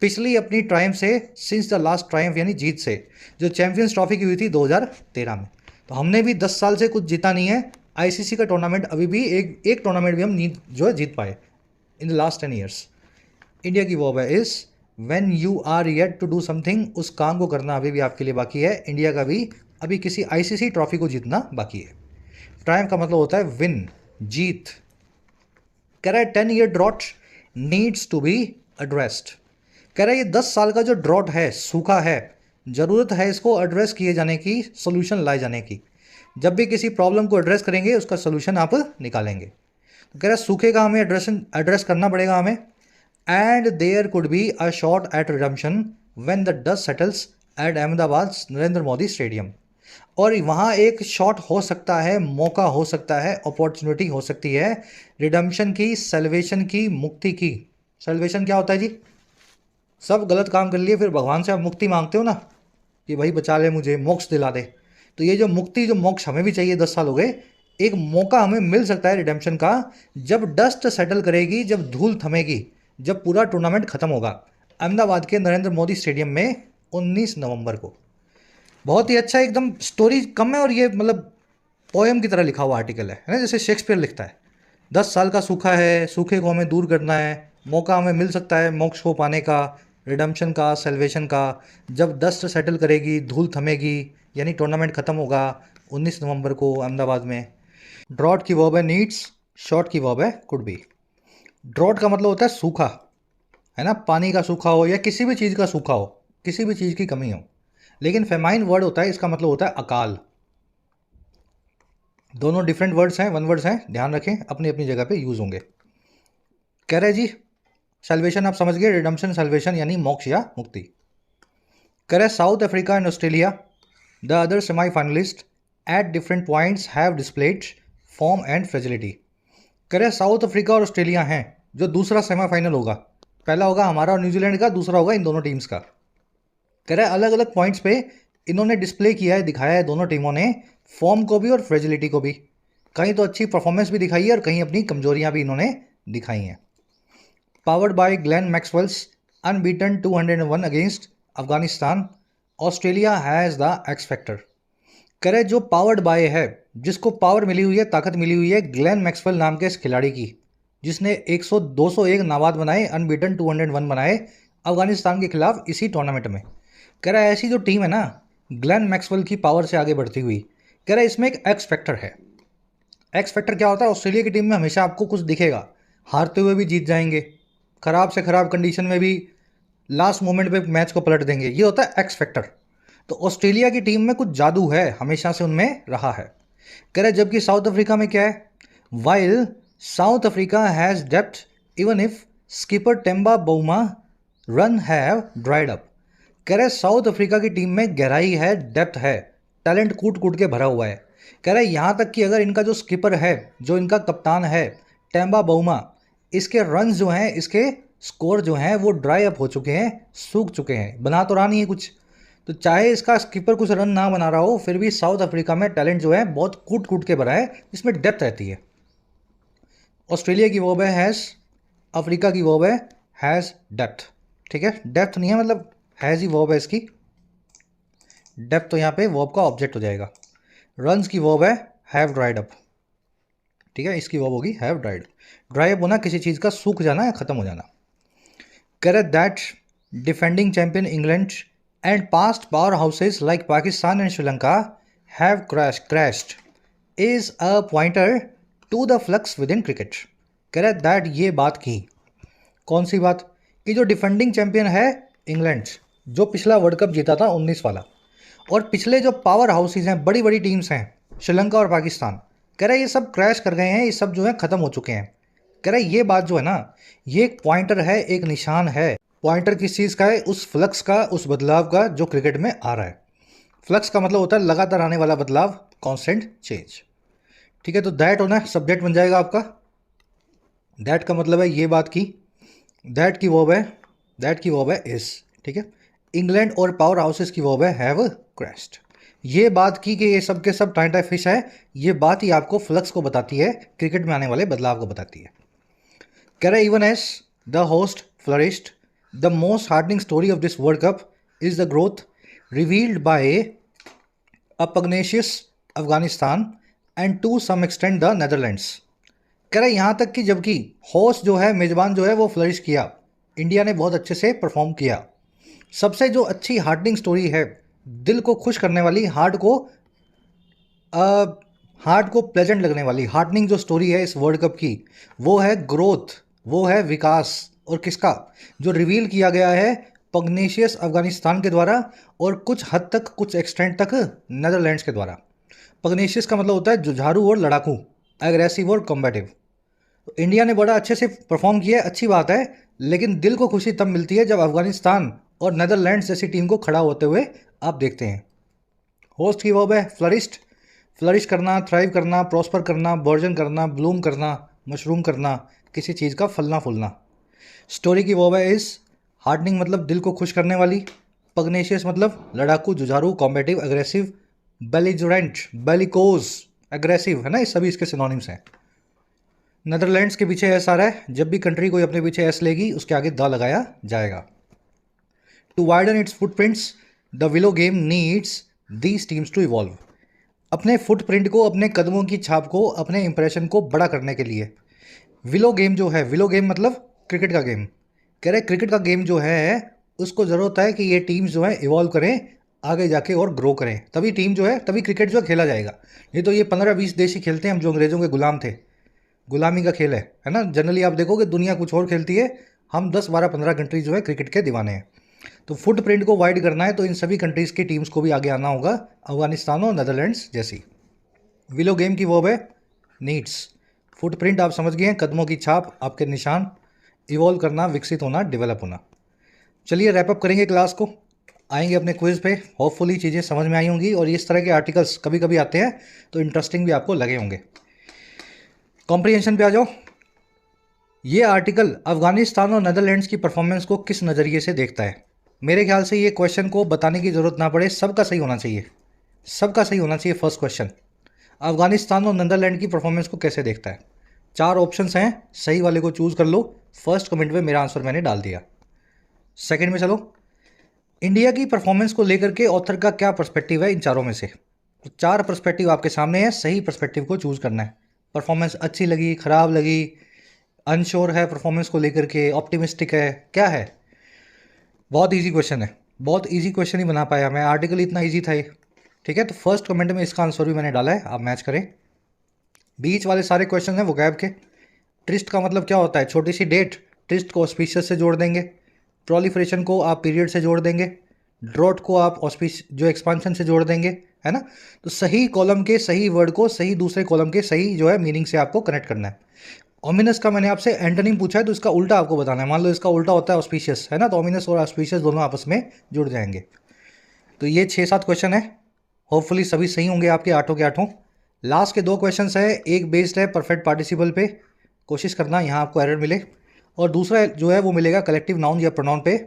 पिछली अपनी ट्रायम्फ से, सिंस द लास्ट ट्रायम्फ यानी जीत से, जो चैंपियंस ट्रॉफी की हुई थी 2013 में। तो हमने भी 10 साल से कुछ जीता नहीं है ICC का टूर्नामेंट, अभी भी एक टूर्नामेंट भी हम नहीं जो है जीत पाए in the last 10 years. India की वर्ब है is when you are yet to do something, उस काम को करना अभी भी आपके लिए बाकी है। इंडिया का भी अभी किसी ICC ट्रॉफी को जीतना बाकी है। ट्रायम्फ का मतलब होता है विन, जीत। कह रहा है 10-year drought needs to be addressed. कह रहा है ये 10 साल का जो ड्रॉट है, सूखा है, ज़रूरत है इसको एड्रेस किए जाने की, सोल्यूशन लाए जाने की। जब भी किसी प्रॉब्लम को एड्रेस करेंगे उसका सोल्यूशन आप निकालेंगे। तो कह रहा है सूखे का हमें एड्रेस करना पड़ेगा हमें। And there could be a shot at redemption when the dust settles at Ahmedabad Narendra Modi stadium. और वहाँ एक शॉट हो सकता है, मौका हो सकता है, अपॉर्चुनिटी हो सकती है रिडम्पशन की, सेल्वेशन की, मुक्ति की। सेल्वेशन क्या होता है जी? सब गलत काम कर लिए फिर भगवान से आप मुक्ति मांगते हो ना कि भाई बचा ले मुझे, मोक्ष दिला दे। तो ये जो मुक्ति, जो मोक्ष हमें भी चाहिए, 10 साल हो गए, एक मौका हमें मिल सकता है रिडेम्पशन का जब डस्ट सेटल करेगी, जब धूल थमेगी, जब पूरा टूर्नामेंट खत्म होगा अहमदाबाद के नरेंद्र मोदी स्टेडियम में 19 नवंबर को। बहुत ही अच्छा, एकदम स्टोरी कम है और ये मतलब पोएम की तरह लिखा हुआ आर्टिकल है ना, जैसे शेक्सपियर लिखता है। 10 साल का सूखा है, सूखे को हमें दूर करना है, मौका हमें मिल सकता है मोक्ष को पाने का, रिडम्पशन का, सेल्वेशन का, जब डस्ट सेटल करेगी, धूल थमेगी, यानी टूर्नामेंट ख़त्म होगा 19 नवंबर को अहमदाबाद में। ड्रॉट की वर्ब है नीड्स, शॉर्ट की वर्ब है कुड बी। ड्रॉट का मतलब होता है सूखा, है ना, पानी का सूखा हो या किसी भी चीज़ का सूखा हो, किसी भी चीज़ की कमी हो। लेकिन फेमाइन वर्ड होता है, इसका मतलब होता है अकाल। दोनों डिफरेंट वर्ड्स हैं, वन वर्ड्स हैं, ध्यान रखें, अपनी अपनी जगह पे यूज़ होंगे। कह रहे जी सेल्वेशन आप समझ गए, रिडम्पशन सेल्वेशन यानी मोक्ष या मुक्ति। कह रहे south Africa and Australia the other semifinalist at different points have displayed form and fragility. कह रहे साउथ अफ्रीका और ऑस्ट्रेलिया हैं जो दूसरा सेमीफाइनल होगा, पहला होगा हमारा और न्यूजीलैंड का, दूसरा होगा इन दोनों टीम्स का। कह रहे अलग अलग पॉइंट्स पे इन्होंने डिस्प्ले किया है, दिखाया है दोनों टीमों ने, फॉर्म को भी और फ्रेजिलिटी को भी। कहीं तो अच्छी परफॉर्मेंस भी दिखाई है और कहीं अपनी कमजोरियां भी इन्होंने दिखाई हैं। Powered by Glenn Maxwell's unbeaten 201 against Afghanistan, Australia has the x factor. करे जो पावर्ड बाय है, जिसको पावर मिली हुई है, ताकत मिली हुई है ग्लेन मैक्सवेल नाम के इस खिलाड़ी की, जिसने 201 नाबाद बनाए, अनबीटन 201 बनाए अफगानिस्तान के खिलाफ इसी टूर्नामेंट में। कह रहा है ऐसी जो टीम है ना ग्लेन मैक्सवेल की पावर से आगे बढ़ती हुई, कह रहा है इसमें एक एक्स फैक्टर है। एक्स फैक्टर क्या होता है? ऑस्ट्रेलिया की टीम में हमेशा आपको कुछ दिखेगा, हारते हुए भी जीत जाएंगे, खराब से खराब कंडीशन में भी लास्ट मोमेंट पे मैच को पलट देंगे, ये होता है एक्स फैक्टर। तो ऑस्ट्रेलिया की टीम में कुछ जादू है, हमेशा से उनमें रहा है। कह रहे जबकि साउथ अफ्रीका में क्या है? While South Africa has depth even if skipper Temba Bavuma runs have dried up. कह रहे साउथ अफ्रीका की टीम में गहराई है, डेप्थ है, टैलेंट कूट कूट के भरा हुआ है। कह रहे यहाँ तक कि अगर इनका जो स्कीपर है, जो इनका कप्तान है टेम्बा बउमा, इसके रन जो हैं, इसके स्कोर जो हैं वो ड्राई अप हो चुके हैं, सूख चुके हैं, बना तो रहा नहीं है कुछ। तो चाहे इसका स्कीपर कुछ रन ना बना रहा हो, फिर भी साउथ अफ्रीका में टैलेंट जो है बहुत कूट कूट के भरा है, जिसमें डेप्थ रहती है। ऑस्ट्रेलिया की वर्ब है हैज़, अफ्रीका की वर्ब है हैज़ डेप्थ। ठीक है, डेप्थ नहीं है, मतलब हैज़ ही वर्ब है इसकी, डेप्थ तो यहाँ पे वर्ब का ऑब्जेक्ट हो जाएगा। रन्स की वर्ब है हैव ड्राइड अप। ठीक है, इसकी वर्ब होगी हैव ड्राइड। ड्राई अप होना, किसी चीज़ का सूख जाना या ख़त्म हो जाना। Correct that defending champion England and past power houses like Pakistan and Sri Lanka have crashed is a pointer to the flux within cricket. Correct that, ये बात की, कौन सी बात, कि जो डिफेंडिंग चैंपियन है इंग्लैंड, जो पिछला वर्ल्ड कप जीता था 19 वाला, और पिछले जो पावर हाउसेज हैं, बड़ी बड़ी टीम्स हैं, श्रीलंका और पाकिस्तान, कह रहा है ये सब क्रैश कर गए हैं, ये सब जो है ख़त्म हो चुके हैं। कह रहा है ये बात जो है ना, ये एक पॉइंटर है, एक निशान है। पॉइंटर किस चीज़ का है? उस फ्लक्स का, उस बदलाव का जो क्रिकेट में आ रहा है। फ्लक्स का मतलब होता है लगातार आने वाला बदलाव, कॉन्स्टेंट चेंज। ठीक है, तो दैट होना सब्जेक्ट बन जाएगा आपका। दैट का मतलब है ये बात की, दैट की वर्ब है, दैट की वर्ब है इज। ठीक है, इंग्लैंड और पावर हाउसेस की वर्ब है हैव क्रैश्ड। ये बात की कि ये सब के सब टाइम टाइम फिश है, ये बात ही आपको फ्लक्स को बताती है, क्रिकेट में आने वाले बदलाव को बताती है। कह रहे even as the host flourished the most heartening story of this world cup is the growth revealed by a pugnacious Afghanistan and to some extent the Netherlands. कह रहे यहाँ तक कि जबकि होस्ट जो है, मेज़बान जो है वो फ्लरिश किया, इंडिया ने बहुत अच्छे से परफॉर्म किया। सबसे जो अच्छी हार्डनिंग स्टोरी है, दिल को खुश करने वाली, हार्ट को प्लेजेंट लगने वाली हार्डनिंग जो स्टोरी है इस वर्ल्ड कप की, वो है ग्रोथ, वो है विकास। और किसका? जो रिवील किया गया है पग्नेशियस अफगानिस्तान के द्वारा, और कुछ हद तक, कुछ एक्सटेंट तक नेदरलैंड्स के द्वारा। पग्नेशियस का मतलब होता है जुझारू और लड़ाकू, एग्रेसिव और कॉम्बेटिव। तो इंडिया ने बड़ा अच्छे से परफॉर्म किया, अच्छी बात है, लेकिन दिल को खुशी तब मिलती है जब अफगानिस्तान और नेदरलैंड्स जैसी टीम को खड़ा होते हुए आप देखते हैं। होस्ट की वर्ब है फ्लरिश्ड, फ्लरिश करना, थ्राइव करना, प्रॉस्पर करना, बर्जन करना, ब्लूम करना, मशरूम करना, किसी चीज़ का फलना फूलना। स्टोरी की वर्ब है इज, हार्डनिंग मतलब दिल को खुश करने वाली, पग्नेशियस मतलब लड़ाकू, जुझारू, combative, aggressive, belligerent, bellicose, aggressive, है ना, ये सभी इसके सिनोनिम्स हैं। नेदरलैंड्स के पीछे एस आ रहा है, जब भी कंट्री कोई अपने पीछे एस लेगी उसके आगे द लगाया जाएगा। To widen its footprints the willow game needs these teams to evolve. अपने फुटप्रिंट को, अपने कदमों की छाप को, अपने इंप्रेशन को बड़ा करने के लिए विलो गेम जो है, विलो गेम मतलब क्रिकेट का गेम, कह रहे क्रिकेट का गेम जो है उसको ज़रूरत है कि ये टीम्स जो है इवॉल्व करें, आगे जाके और ग्रो करें, तभी टीम जो है, तभी क्रिकेट जो है खेला जाएगा। नहीं तो ये 15-20 देश ही खेलते हैं, हम जो अंग्रेज़ों के गुलाम थे, गुलामी का खेल है ना। जनरली आप देखोगे दुनिया कुछ और खेलती है, हम 10-12-15 कंट्रीज जो है क्रिकेट के दीवाने हैं। तो फुटप्रिंट को वाइड करना है तो इन सभी कंट्रीज़ की टीम्स को भी आगे आना होगा, अफगानिस्तान और नेदरलैंड्स जैसी। विलो गेम की वर्ब है नीड्स। फुटप्रिंट आप समझ गए हैं, कदमों की छाप, आपके निशान, इवॉल्व करना, विकसित होना, डेवलप होना। चलिए रैप अप करेंगे क्लास को, आएंगे अपने क्विज़ पे। होपफुली चीज़ें समझ में आई होंगी, और इस तरह के आर्टिकल्स कभी कभी आते हैं तो इंटरेस्टिंग भी आपको लगे होंगे। कॉम्प्रिहेंशन पे आ जाओ। ये आर्टिकल अफगानिस्तान और नेदरलैंड्स की परफॉर्मेंस को किस नज़रिए से देखता है? मेरे ख्याल से ये क्वेश्चन को बताने की ज़रूरत ना पड़े, सबका सही होना चाहिए, सबका सही होना चाहिए। फर्स्ट क्वेश्चन, अफगानिस्तान और नेदरलैंड की परफॉर्मेंस को कैसे देखता है? 4 ऑप्शंस हैं, सही वाले को चूज़ कर लो। फर्स्ट कमेंट में मेरा आंसर मैंने डाल दिया। सेकंड में चलो, इंडिया की परफॉर्मेंस को लेकर के ऑथर का क्या पर्सपेक्टिव है इन चारों में से? तो 4 पर्सपेक्टिव आपके सामने है, सही पर्सपेक्टिव को चूज़ करना है। परफॉर्मेंस अच्छी लगी, ख़राब लगी, अनश्योर है परफॉर्मेंस को लेकर के, ऑप्टिमिस्टिक है, क्या है? बहुत इजी क्वेश्चन है, बहुत इजी क्वेश्चन ही बना पाया मैं, आर्टिकल इतना इजी था ये। ठीक है, तो फर्स्ट कमेंट में इसका आंसर भी मैंने डाला है, आप मैच करें। बीच वाले सारे क्वेश्चन हैं वोकैब के। ट्रिस्ट का मतलब क्या होता है? छोटी सी डेट, ट्रिस्ट को ऑस्पिशियस से जोड़ देंगे, प्रोलिफरेशन को आप पीरियड से जोड़ देंगे, ड्रॉट को आप जो एक्सपांशन से जोड़ देंगे, है ना। तो सही कॉलम के सही वर्ड को सही दूसरे कॉलम के सही जो है मीनिंग से आपको कनेक्ट करना है। ऑमिनस का मैंने आपसे एंटोनिम पूछा है, तो इसका उल्टा आपको बताना है। मान लो इसका उल्टा होता है ऑस्पिशियस, है ना, तो ऑमिनस और ऑस्पिशियस दोनों आपस में जुड़ जाएंगे। तो ये 6-7 क्वेश्चन है, होपफुली सभी सही होंगे आपके, 8 के 8। लास्ट के 2 क्वेश्चन है, एक बेस्ड है परफेक्ट पार्टिसिपल पे, कोशिश करना यहाँ आपको एरर मिले, और दूसरा जो है वो मिलेगा कलेक्टिव नाउन या प्रोनाउन पे।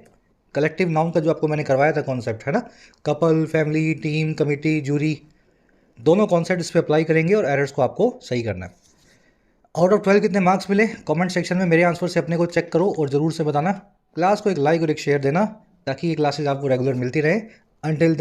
कलेक्टिव नाउन का जो आपको मैंने करवाया था कॉन्सेप्ट, है ना, couple, family, team, committee, jury, दोनों कॉन्सेप्ट इस पर अप्लाई करेंगे और एरर्स को आपको सही करना है। आउट ऑफ 12 कितने मार्क्स मिले? कमेंट सेक्शन में मेरे आंसर से अपने को चेक करो और ज़रूर से बताना। क्लास को एक लाइक और एक शेयर देना, ताकि ये क्लासेज आपको रेगुलर मिलती रहे। अंटिल